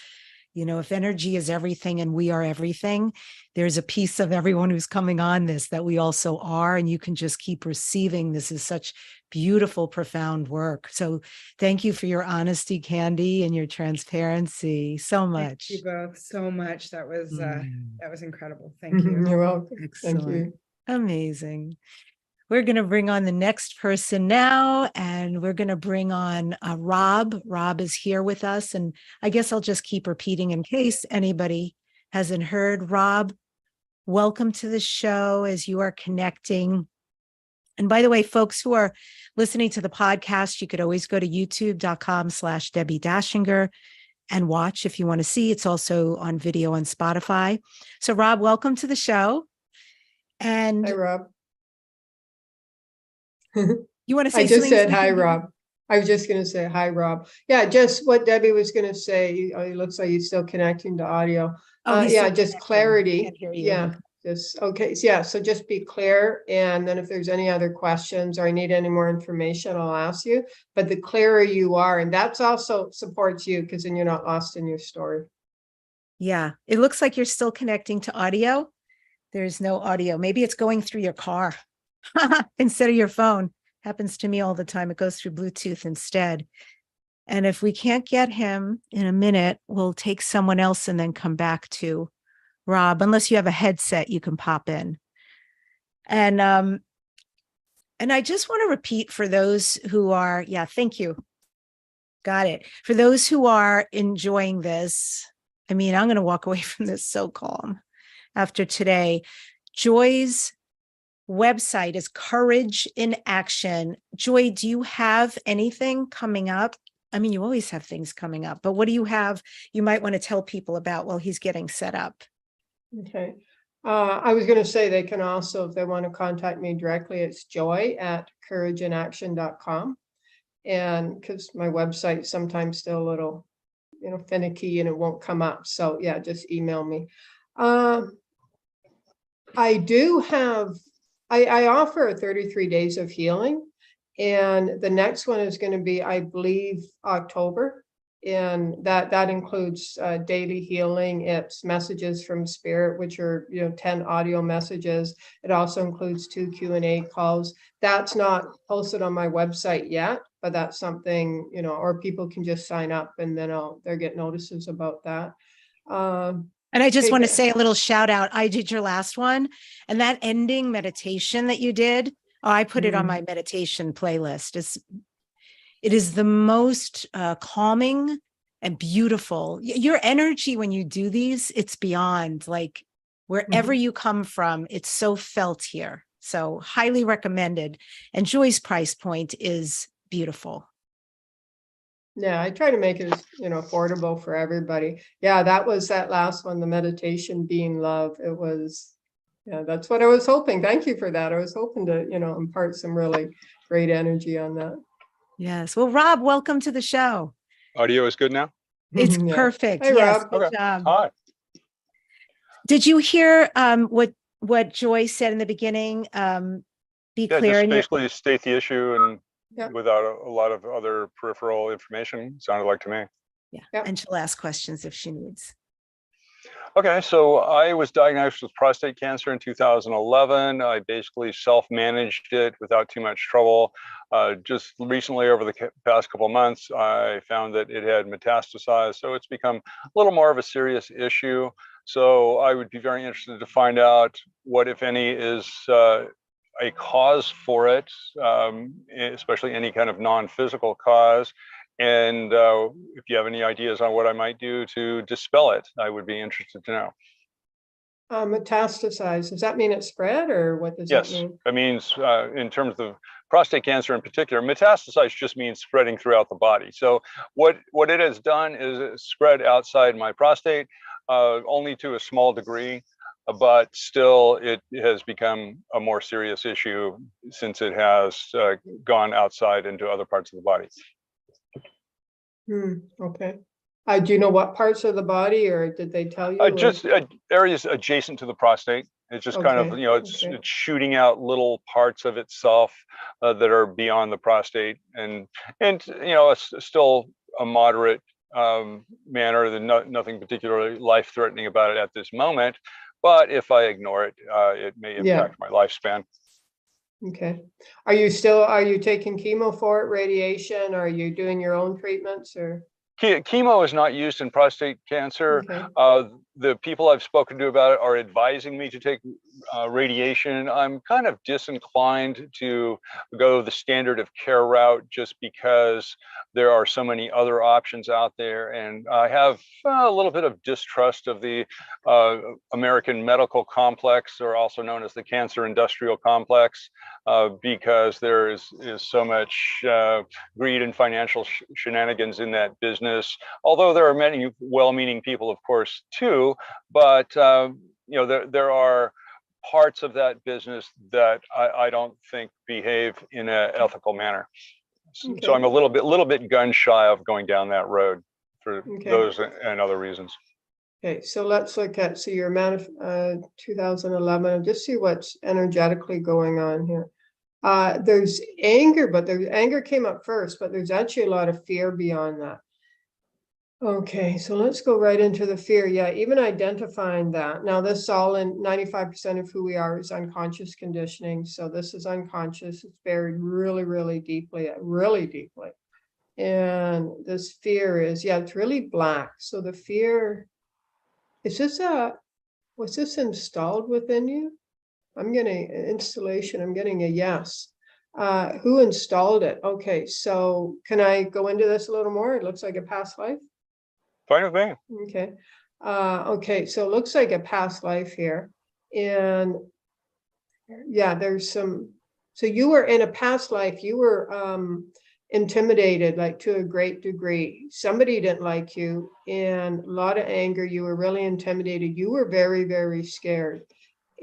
A: you know, if energy is everything and we are everything, there's a piece of everyone who's coming on this that we also are, and you can just keep receiving. This is such beautiful, profound work. So thank you for your honesty, Candy, and your transparency so much.
D: Thank you both so much. That was incredible. Thank you.
B: You're welcome.
A: Excellent.
B: Thank you.
A: Amazing. We're going to bring on the next person now, and we're going to bring on Rob. Rob is here with us, and I guess I'll just keep repeating in case anybody hasn't heard. Rob, welcome to the show as you are connecting. And by the way, folks who are listening to the podcast, you could always go to youtube.com/Debbi Dachinger and watch if you want to see. It's also on video on Spotify. So Rob, welcome to the show. And
B: Hi, Rob.
A: you want to say
B: I just
A: something?
B: said hi, Rob. I was just going to say hi, Rob. Yeah, just what Debbie was going to say. It looks like he's still connecting to audio.
A: He's
B: Yeah,
A: still
B: just
A: connecting.
B: clarity.
A: Can't hear you.
B: Yeah, just okay. So yeah, so just be clear. And then if there's any other questions or I need any more information, I'll ask you. But the clearer you are, and that's also supports you, because then you're not lost in your story.
A: Yeah, it looks like you're still connecting to audio. There's no audio. Maybe it's going through your car instead of your phone. Happens to me all the time. It goes through Bluetooth instead. And if we can't get him in a minute, we'll take someone else and then come back to Rob, unless you have a headset you can pop in. And I just want to repeat for those who are, thank you. Got it. For those who are enjoying this, I mean, I'm going to walk away from this so calm after today. Joy's website is Courage in Action. Joy, do you have anything coming up? I mean, you always have things coming up, but what do you have you might want to tell people about while he's getting set up?
B: Okay. I was going to say they can also, if they want to contact me directly, it's joy@courageinaction.com. And because my website sometimes still a little, finicky and it won't come up. So yeah, just email me. I do have, I offer 33 days of healing. And the next one is going to be, I believe, October. And that includes daily healing. It's messages from spirit, which are 10 audio messages. It also includes 2 Q&A calls. That's not posted on my website yet, but that's something, or people can just sign up and then they'll get notices about that.
A: And I just want to say a little shout out. I did your last one, and that ending meditation that you did, I put it on my meditation playlist. It is the most calming and beautiful. Your energy when you do these, it's beyond, like, wherever you come from, it's so felt here. So highly recommended. And Joy's price point is beautiful.
B: Yeah, I try to make it as affordable for everybody. Yeah, that last one, the meditation being love. It was, that's what I was hoping. Thank you for that. I was hoping to, impart some really great energy on that.
A: Yes. Well, Rob, welcome to the show.
E: Audio is good now?
A: It's perfect.
B: Hey,
A: yes.
B: Rob.
A: Good job.
E: Hi.
A: Did you hear what Joy said in the beginning? Be clear.
E: Just basically state the issue and
B: Yeah.
E: without a lot of other peripheral information, sounded like to me.
A: Yeah.
B: Yep.
A: And she'll ask questions if she needs.
E: Okay, so I was diagnosed with prostate cancer in 2011. I basically self-managed it without too much trouble. Just recently, over the past couple of months, I found that it had metastasized, so it's become a little more of a serious issue. So I would be very interested to find out what, if any, is a cause for it, especially any kind of non-physical cause. And if you have any ideas on what I might do to dispel it, I would be interested to know.
B: Metastasize, does that mean it spread, or what does that
E: Yes,
B: mean?
E: it means in terms of prostate cancer in particular, metastasize just means spreading throughout the body. So what it has done is it spread outside my prostate, only to a small degree, but still it has become a more serious issue since it has gone outside into other parts of the body.
B: Okay. Do you know what parts of the body, or did they tell you?
E: Just areas adjacent to the prostate. It's just kind of,
B: Okay,
E: you know, it's
B: okay.
E: shooting out little parts of itself that are beyond the prostate, and you know, it's still a moderate manner. Nothing particularly life-threatening about it at this moment. But if I ignore it, it may impact my lifespan.
B: Okay. Are you taking chemo for it, radiation? Are you doing your own treatments, or?
E: Chemo is not used in prostate cancer.
B: Okay.
E: The people I've spoken to about it are advising me to take radiation. I'm kind of disinclined to go the standard of care route just because there are so many other options out there. And I have a little bit of distrust of the American medical complex, or also known as the cancer industrial complex, because there is so much greed and financial shenanigans in that business. Although there are many well-meaning people, of course, too, but you know, there are parts of that business that I don't think behave in an ethical manner.
B: Okay.
E: So I'm a little bit gun shy of going down that road for those and other reasons.
B: Okay, so let's look at, so your 2011, just see what's energetically going on here. There's anger, but anger came up first, but there's actually a lot of fear beyond that. Okay, so let's go right into the fear. Yeah, even identifying that. Now, this all in 95% of who we are is unconscious conditioning. So this is unconscious. It's buried really, really deeply, really deeply. And this fear is, yeah, it's really black. So the fear, was this installed within you? I'm getting installation. I'm getting a yes. Who installed it? Okay, so can I go into this a little more? It looks like a past life.
E: Fine with me.
B: Okay. Okay, so it looks like a past life here. And yeah, there's some, so you were in a past life, you were intimidated, like to a great degree. Somebody didn't like you, and a lot of anger. You were really intimidated. You were very, very scared.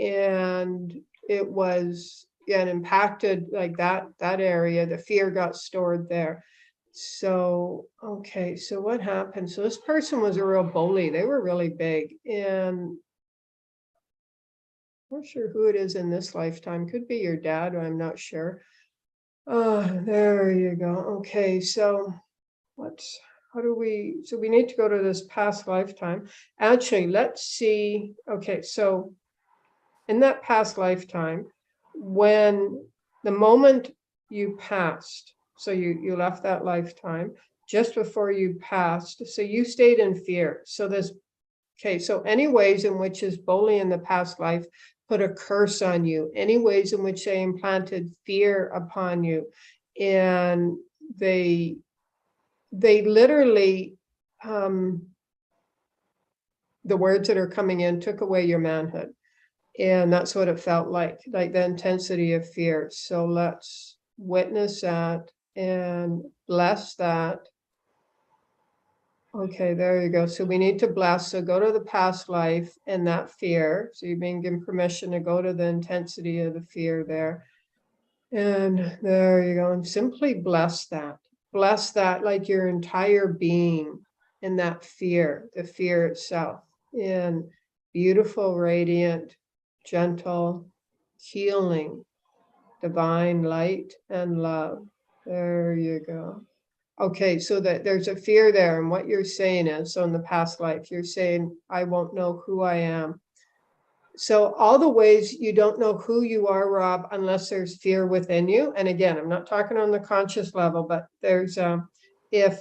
B: And it was, yeah, it impacted like that area. The fear got stored there. So, okay, so what happened? So this person was a real bully. They were really big, and I'm not sure who it is in this lifetime. Could be your dad, I'm not sure. There you go. Okay, so so we need to go to this past lifetime. Actually, let's see. Okay, so in that past lifetime, when the moment you passed, so you left that lifetime just before you passed, so you stayed in fear. So so any ways in which this bully in the past life put a curse on you, any ways in which they implanted fear upon you, and they literally, the words that are coming in, took away your manhood. And that's what it felt like the intensity of fear. So let's witness that and bless that. Okay, there you go. So we need to bless. So go to the past life and that fear. So you're being given permission to go to the intensity of the fear there. And there you go. And simply bless that. Bless that like your entire being in that fear, the fear itself. In beautiful, radiant, gentle, healing, divine light and love. There you go. Okay, so that there's a fear there, and what you're saying is, so in the past life, you're saying, I won't know who I am. So all the ways you don't know who you are, Rob, unless there's fear within you. And again, I'm not talking on the conscious level, but there's if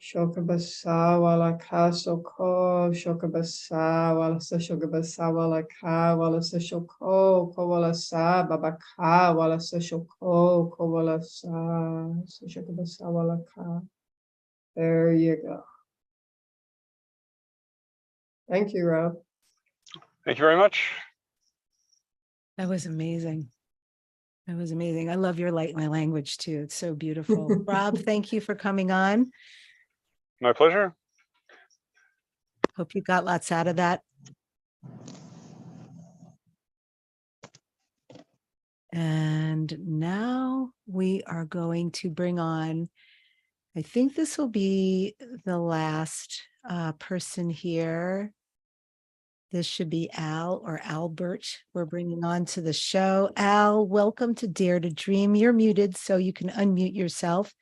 B: Shokabasa wala ka soko, shokabasa wala sa shokabasa wala ka wala sa shoko, ko wala sa babaka wala sa shoko, ko wala sa shokabasa wala ka. There you go. Thank you, Rob.
E: Thank you very much.
A: That was amazing. That was amazing. I love your light language too. It's so beautiful. Rob, thank you for coming on.
E: My pleasure.
A: Hope you got lots out of that. And now we are going to bring on, I think this will be the last person here. This should be Al or Albert we're bringing on to the show. Al, welcome to Dare to Dream. You're muted, so you can unmute yourself.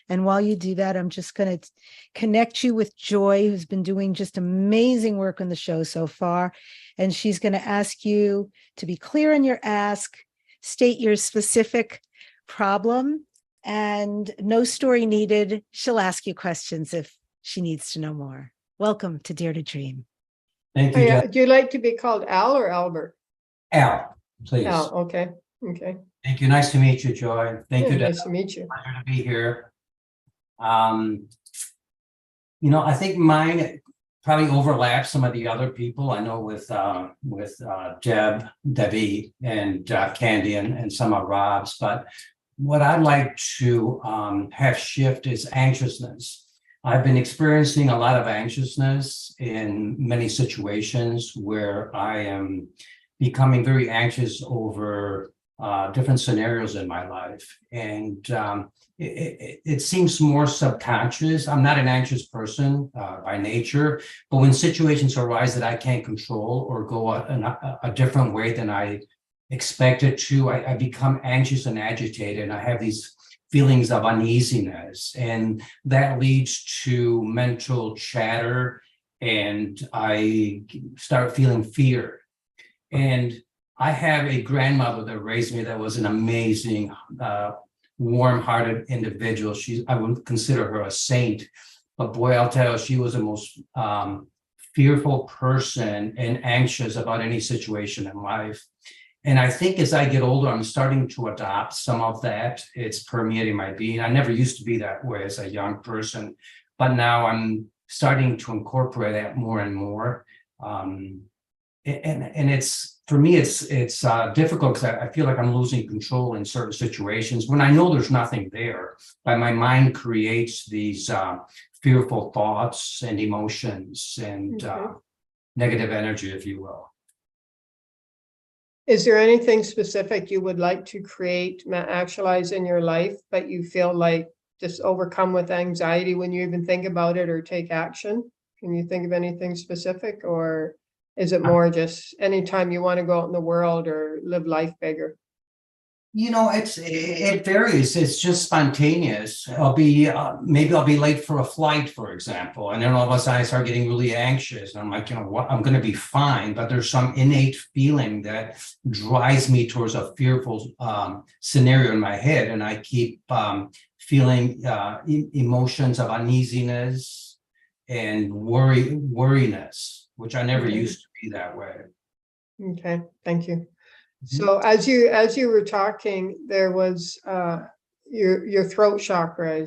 A: And while you do that, I'm just going to connect you with Joy, who's been doing just amazing work on the show so far. And she's going to ask you to be clear in your ask, state your specific problem, and no story needed. She'll ask you questions if she needs to know more. Welcome to Dare to Dream.
F: Thank you,
B: Do you like to be called Al or Albert?
F: Al, please.
B: Al, okay. Okay.
F: Thank you. Nice to meet you, Joy. Thank you.
B: Nice to meet you.
F: Pleasure to be here. I think mine probably overlaps some of the other people I know with Debbi, and Candy, and some of Rob's. But what I'd like to have shift is anxiousness. I've been experiencing a lot of anxiousness in many situations where I am becoming very anxious over different scenarios in my life. And it seems more subconscious. I'm not an anxious person by nature, but when situations arise that I can't control or go a different way than I expected to, I become anxious and agitated. And I have these feelings of uneasiness, and that leads to mental chatter, and I start feeling fear. And I have a grandmother that raised me that was an amazing, warm-hearted individual. I would consider her a saint, but boy, I'll tell you, she was the most fearful person and anxious about any situation in life. And I think as I get older, I'm starting to adopt some of that. It's permeating my being. I never used to be that way as a young person, but now I'm starting to incorporate that more and more. And it's, for me, it's difficult because I feel like I'm losing control in certain situations when I know there's nothing there, but my mind creates these fearful thoughts and emotions and negative energy, if you will.
B: Is there anything specific you would like to create, actualize in your life, but you feel like just overcome with anxiety when you even think about it or take action? Can you think of anything specific, or is it more just anytime you want to go out in the world or live life bigger?
F: It varies. It's just spontaneous. Maybe I'll be late for a flight, for example, and then all of a sudden I start getting really anxious. And I'm like, what? I'm going to be fine, but there's some innate feeling that drives me towards a fearful scenario in my head, and I keep feeling emotions of uneasiness and worriness, which I never used to be that way.
B: Okay, thank you. So as you were talking, there was your throat chakra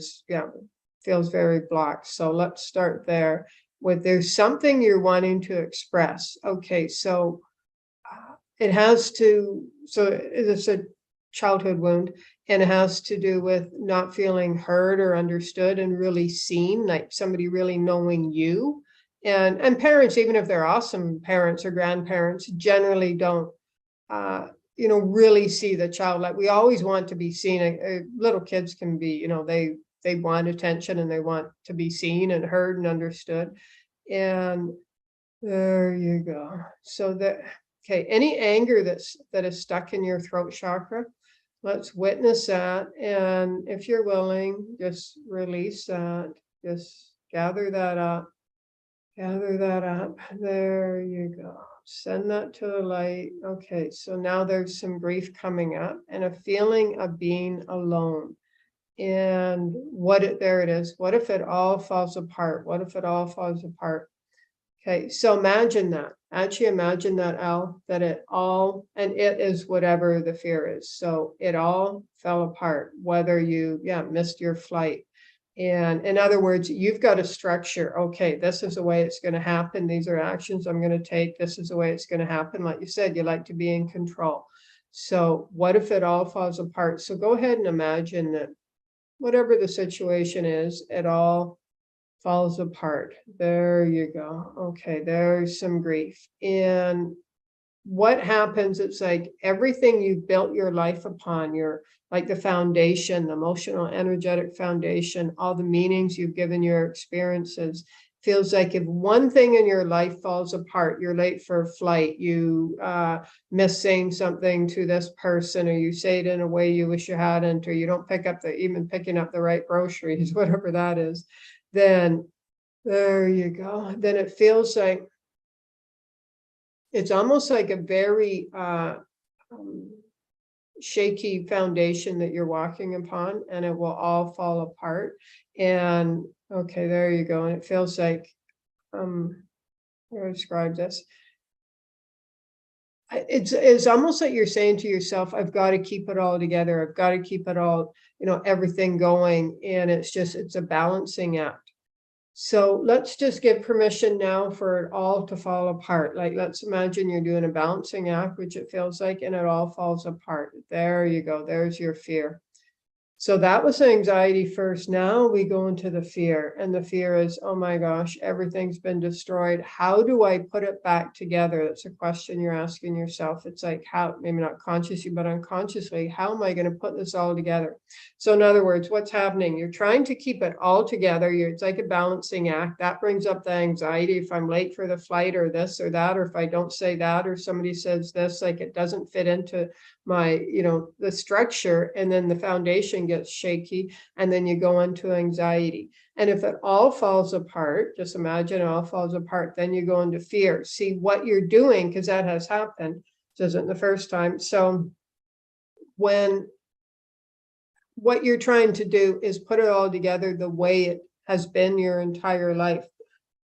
B: feels very blocked. So let's start there. There's something you're wanting to express. Okay, so it's a childhood wound, and it has to do with not feeling heard or understood and really seen, like somebody really knowing you. And parents, even if they're awesome parents or grandparents, generally don't really see the child. Like, we always want to be seen. Little kids can be, they want attention and they want to be seen and heard and understood. And there you go. So any anger that is stuck in your throat chakra, let's witness that. And if you're willing, just release that. Just gather that up. There you go. Send that to the light. Okay, so now there's some grief coming up and a feeling of being alone. And there it is. What if it all falls apart? What if it all falls apart? Okay, so imagine that. Actually imagine that, Al, that it all, and it is whatever the fear is. So it all fell apart, whether you, missed your flight. And in other words, you've got a structure. Okay, this is the way it's going to happen. These are actions I'm going to take. This is the way it's going to happen. Like you said, you like to be in control. So what if it all falls apart? So go ahead and imagine that whatever the situation is, it all falls apart. There you go. Okay, there's some grief. And what happens, it's like everything you've built your life upon, like the foundation, the emotional, energetic foundation, all the meanings you've given your experiences, feels like if one thing in your life falls apart, you're late for a flight, you miss saying something to this person, or you say it in a way you wish you hadn't, or you don't pick up even picking up the right groceries, whatever that is, then there you go. Then it feels like it's almost like a very shaky foundation that you're walking upon, and it will all fall apart. And okay, there you go. And it feels like, how do I describe this? It's almost like you're saying to yourself, I've got to keep it all together. I've got to keep it all, everything going. And it's a balancing act. So let's just give permission now for it all to fall apart. Like, let's imagine you're doing a balancing act, which it feels like, and it all falls apart. There you go. There's your fear. So that was anxiety first. Now we go into the fear, and the fear is, oh my gosh, everything's been destroyed. How do I put it back together? That's a question you're asking yourself. It's like, how, maybe not consciously, but unconsciously, how am I going to put this all together? So in other words, what's happening? You're trying to keep it all together. It's like a balancing act. That brings up the anxiety. If I'm late for the flight, or this or that, or if I don't say that, or somebody says this, like it doesn't fit into my, the structure, and then the foundation gets shaky, and then you go into anxiety. And if it all falls apart, just imagine it all falls apart, then you go into fear. See what you're doing, because that has happened. This isn't the first time. So when what you're trying to do is put it all together the way it has been your entire life.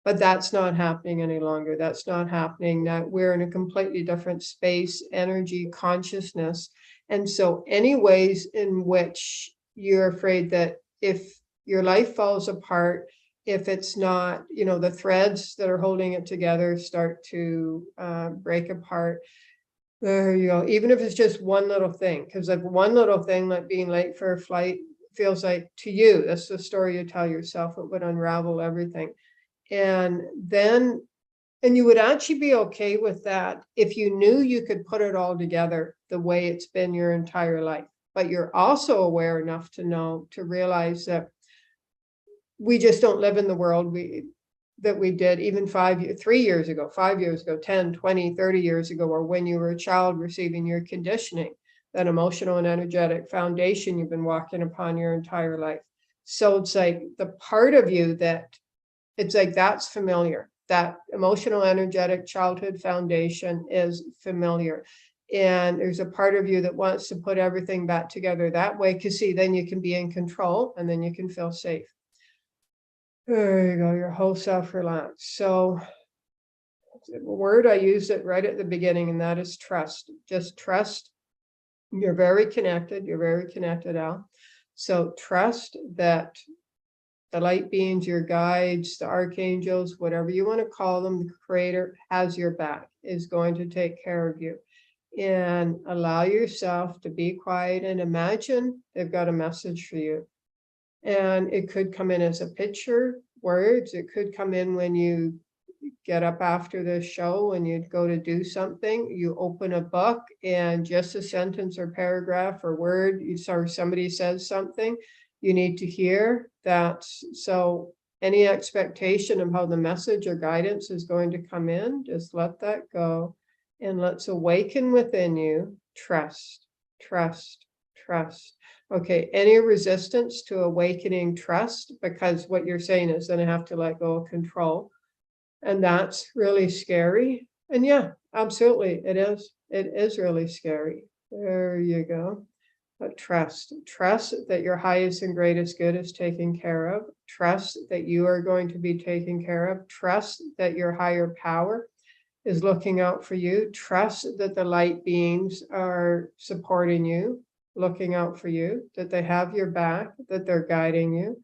B: But that's not happening any longer. That's not happening. That we're in a completely different space, energy, consciousness. And so any ways in which you're afraid that if your life falls apart, if it's not, the threads that are holding it together start to break apart, there you go. Even if it's just one little thing, because if one little thing, like being late for a flight, feels like to you, that's the story you tell yourself, it would unravel everything. And you would actually be okay with that if you knew you could put it all together the way it's been your entire life. But you're also aware enough to realize that we just don't live in the world that we did even 3 years ago, 5 years ago, 10, 20, 30 years ago, or when you were a child receiving your conditioning, that emotional and energetic foundation you've been walking upon your entire life. So it's like the part of you that it's like that's familiar. That emotional, energetic childhood foundation is familiar. And there's a part of you that wants to put everything back together that way, because see, then you can be in control, and then you can feel safe. There you go, your whole self relaxed. So the word I used it right at the beginning, and that is trust. Just trust. You're very connected. You're very connected, Al. So trust that the light beings, your guides, the archangels, whatever you want to call them, the creator has your back, is going to take care of you. And allow yourself to be quiet and imagine they've got a message for you. And it could come in as a picture, words. It could come in when you get up after this show and you go to do something. You open a book and just a sentence or paragraph or word, somebody says something you need to hear. So any expectation of how the message or guidance is going to come in, just let that go. And let's awaken within you, trust, trust, trust. Okay, any resistance to awakening trust, because what you're saying is then I have to let go of control. And that's really scary. And yeah, absolutely, it is. It is really scary. There you go. But trust that your highest and greatest good is taken care of. Trust that you are going to be taken care of. Trust that your higher power is looking out for you. Trust that the light beings are supporting you, looking out for you, that they have your back, that they're guiding you.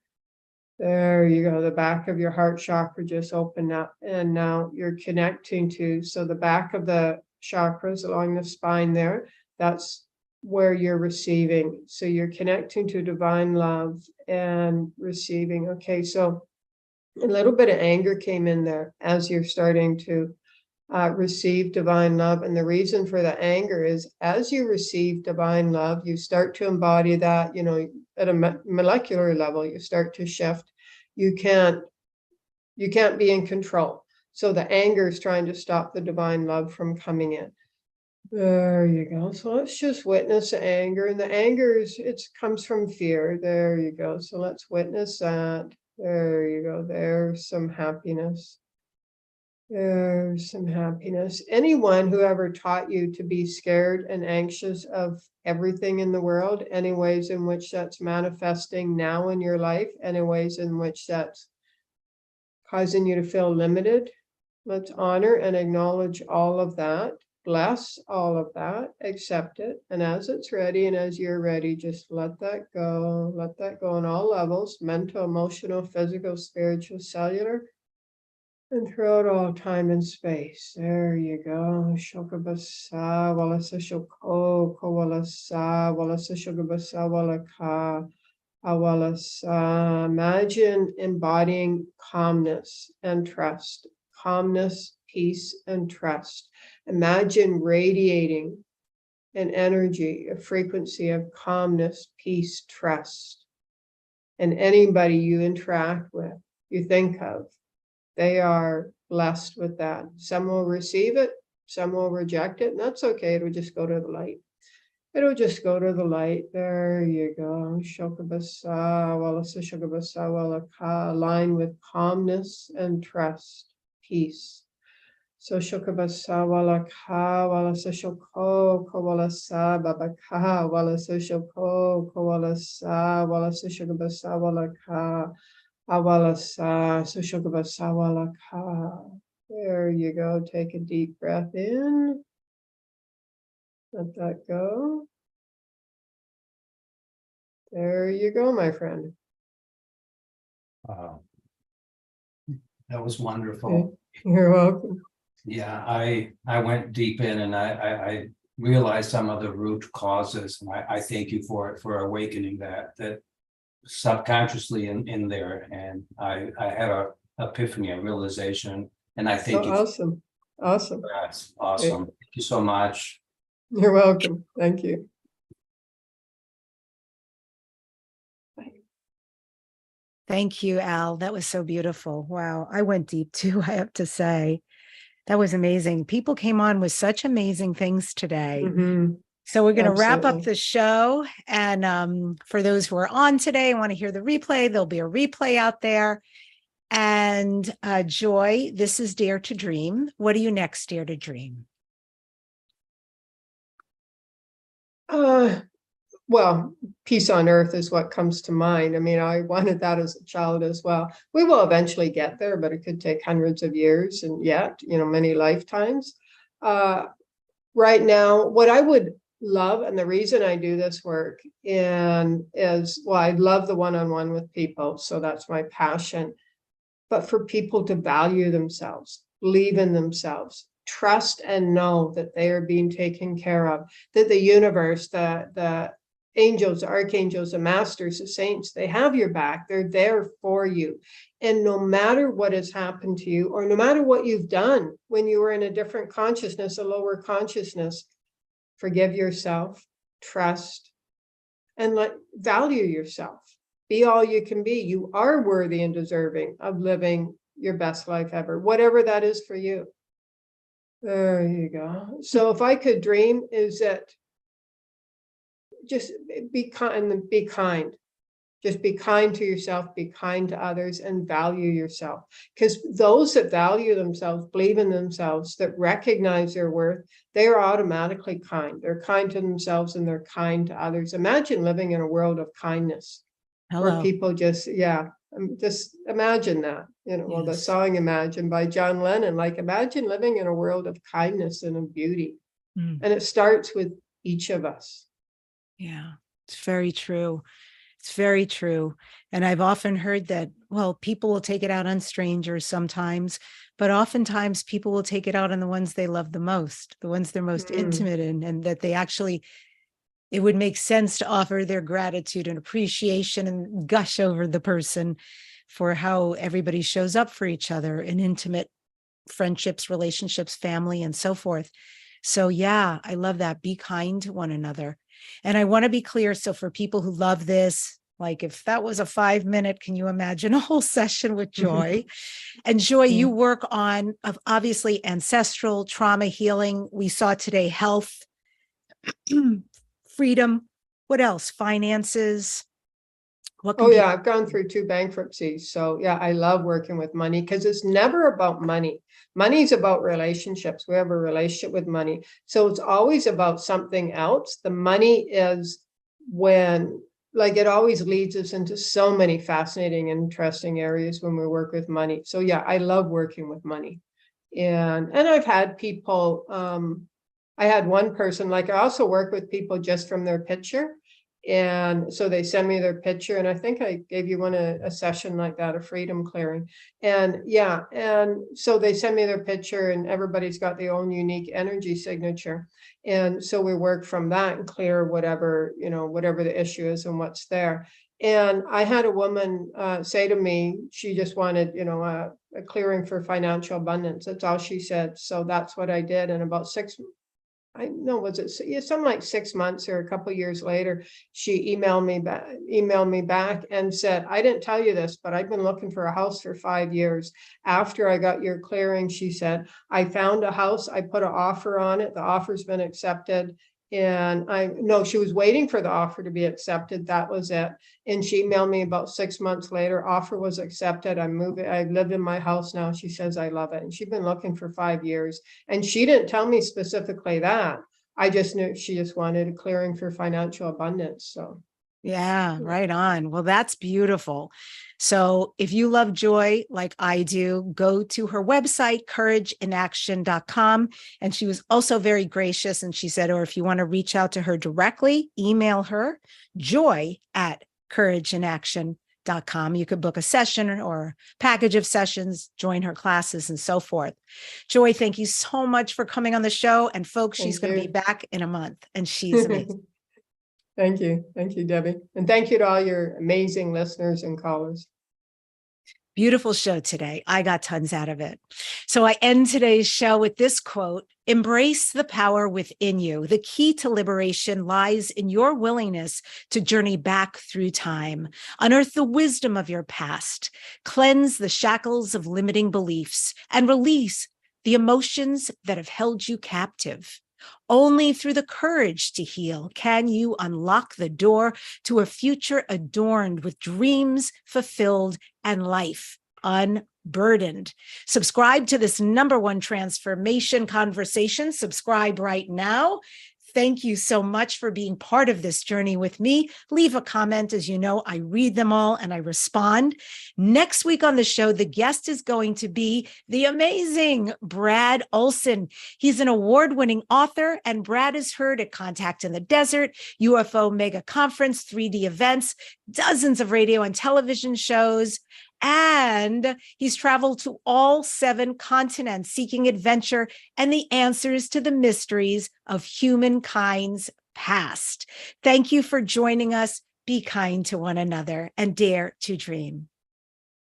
B: There you go. The back of your heart chakra just opened up, and now you're connecting to, so the back of the chakras along the spine there, that's where you're receiving. So you're connecting to divine love and receiving. Okay, so a little bit of anger came in there as you're starting to receive divine love. And the reason for the anger is as you receive divine love, you start to embody that, you know, at a molecular level, you start to shift. You can't be in control. So the anger is trying to stop the divine love from coming in. There you go. So let's just witness the anger. And the anger comes from fear. There you go. So let's witness that. There you go. There's some happiness. There's some happiness. Anyone who ever taught you to be scared and anxious of everything in the world, any ways in which that's manifesting now in your life, any ways in which that's causing you to feel limited, let's honor and acknowledge all of that. Bless all of that, accept it. And as it's ready and as you're ready, just let that go. Let that go on all levels, mental, emotional, physical, spiritual, cellular, and throughout all time and space. There you go. Shokabasa, walasa shoko, kowalasa, walasa shokabasa, walaka, awalasa. Imagine embodying calmness and trust. Calmness, peace, and trust. Imagine radiating an energy, a frequency of calmness, peace, trust. And anybody you interact with, you think of, they are blessed with that. Some will receive it, some will reject it, and that's okay. It'll just go to the light. It'll just go to the light. There you go. Shokabasa, walasa shokabasa, walaka. Align with calmness and trust, peace. So shokabasa, walaka, walasa shoko, kowalasa, babaka, walasa shoko, kowalasa, walasa shokabasa, walaka. Awalasa, sushokabasa, walaka. There you go. Take a deep breath in. Let that go. There you go, my friend.
F: Wow. That was wonderful.
B: Okay. You're welcome.
F: Yeah, I went deep in and I realized some of the root causes, and I thank you for awakening that subconsciously in there, and I had a epiphany, a realization, and I thank you.
B: Awesome. Awesome.
F: That's awesome.
B: Okay.
F: Thank you so much.
B: You're welcome. Thank you.
A: Thank you, Al. That was so beautiful. Wow. I went deep too, I have to say. That was amazing. People came on with such amazing things today.
B: Mm-hmm.
A: So we're going to wrap up
B: Absolutely.
A: the show. And for those who are on today and want to hear the replay, there'll be a replay out there. And Joy, this is Dare to Dream. What do you next dare to dream?
B: Well, peace on earth is what comes to mind. I mean, I wanted that as a child as well. We will eventually get there, but it could take hundreds of years and yet, many lifetimes. Right now, what I would love, and the reason I do this work is, well, I love the one-on-one with people. So that's my passion. But for people to value themselves, believe in themselves, trust and know that they are being taken care of, that the universe, the angels, the archangels, the masters, the saints, they have your back. They're there for you. And no matter what has happened to you, or no matter what you've done when you were in a different consciousness, a lower consciousness, forgive yourself, trust, and value yourself. Be all you can be. You are worthy and deserving of living your best life ever, whatever that is for you. There you go. So if I could dream, is that just be kind. Just be kind to yourself, be kind to others, and value yourself. Because those that value themselves, believe in themselves, that recognize their worth, they are automatically kind. They're kind to themselves and they're kind to others. Imagine living in a world of kindness where
A: Hello.
B: people just imagine that, well, the
A: Yes.
B: song Imagine by John Lennon, like imagine living in a world of kindness and of beauty.
A: Mm.
B: And it starts with each of us.
A: Yeah, it's very true. It's very true. And I've often heard that, well, people will take it out on strangers sometimes, but oftentimes people will take it out on the ones they love the most, the ones they're most intimate in, and that they actually, it would make sense to offer their gratitude and appreciation and gush over the person for how everybody shows up for each other in intimate friendships, relationships, family, and so forth. So yeah, I love that. Be kind to one another. And I want to be clear. So for people who love this, like if that was a 5-minute, can you imagine a whole session with Joy? And Joy, you work on obviously ancestral trauma healing. We saw today health, freedom. What else? Finances. What can
B: Oh
A: be?
B: yeah, I've gone through 2 bankruptcies. So yeah, I love working with money because it's never about money. Money is about relationships. We have a relationship with money. So it's always about something else. The money is when, like, it always leads us into so many fascinating, interesting areas when we work with money. So yeah, I love working with money. And I've had people, I had one person, like I also work with people just from their picture. And so they send me their picture, and I think I gave you a session like that, a freedom clearing. And yeah, and so they send me their picture, and everybody's got their own unique energy signature. And so we work from that and clear whatever, whatever the issue is and what's there. And I had a woman say to me, she just wanted, a clearing for financial abundance. That's all she said. So that's what I did. And about was it something like 6 months or a couple of years later, she emailed me back and said, I didn't tell you this, but I've been looking for a house for 5 years. After I got your clearing, she said, I found a house. I put an offer on it. The offer's been accepted. And she was waiting for the offer to be accepted. That was it. And she emailed me about 6 months later. Offer was accepted. I'm moving. I live in my house now. She says, I love it. And she'd been looking for 5 years. And she didn't tell me specifically that. I just knew she just wanted a clearing for financial abundance. So
A: Yeah, right on. Well, that's beautiful. So if you love Joy like I do, go to her website, courageinaction.com. And she was also very gracious. And she said, or if you want to reach out to her directly, email her joy@courageinaction.com. You could book a session or package of sessions, join her classes and so forth. Joy, thank you so much for coming on the show. And folks, she's going to be back in a month and she's amazing.
B: Thank you. Thank you, Debbie. And thank you to all your amazing listeners and callers.
A: Beautiful show today. I got tons out of it. So I end today's show with this quote: embrace the power within you. The key to liberation lies in your willingness to journey back through time, unearth the wisdom of your past, cleanse the shackles of limiting beliefs, and release the emotions that have held you captive. Only through the courage to heal can you unlock the door to a future adorned with dreams fulfilled and life unburdened. Subscribe to this #1 transformation conversation. Subscribe right now. Thank you so much for being part of this journey with me. Leave a comment. As you know, I read them all and I respond. Next week on the show, the guest is going to be the amazing Brad Olson. He's an award-winning author, and Brad is heard at Contact in the Desert, UFO Mega Conference, 3D events, dozens of radio and television shows. And he's traveled to all 7 continents seeking adventure and the answers to the mysteries of humankind's past. Thank you for joining us. Be kind to one another and dare to dream.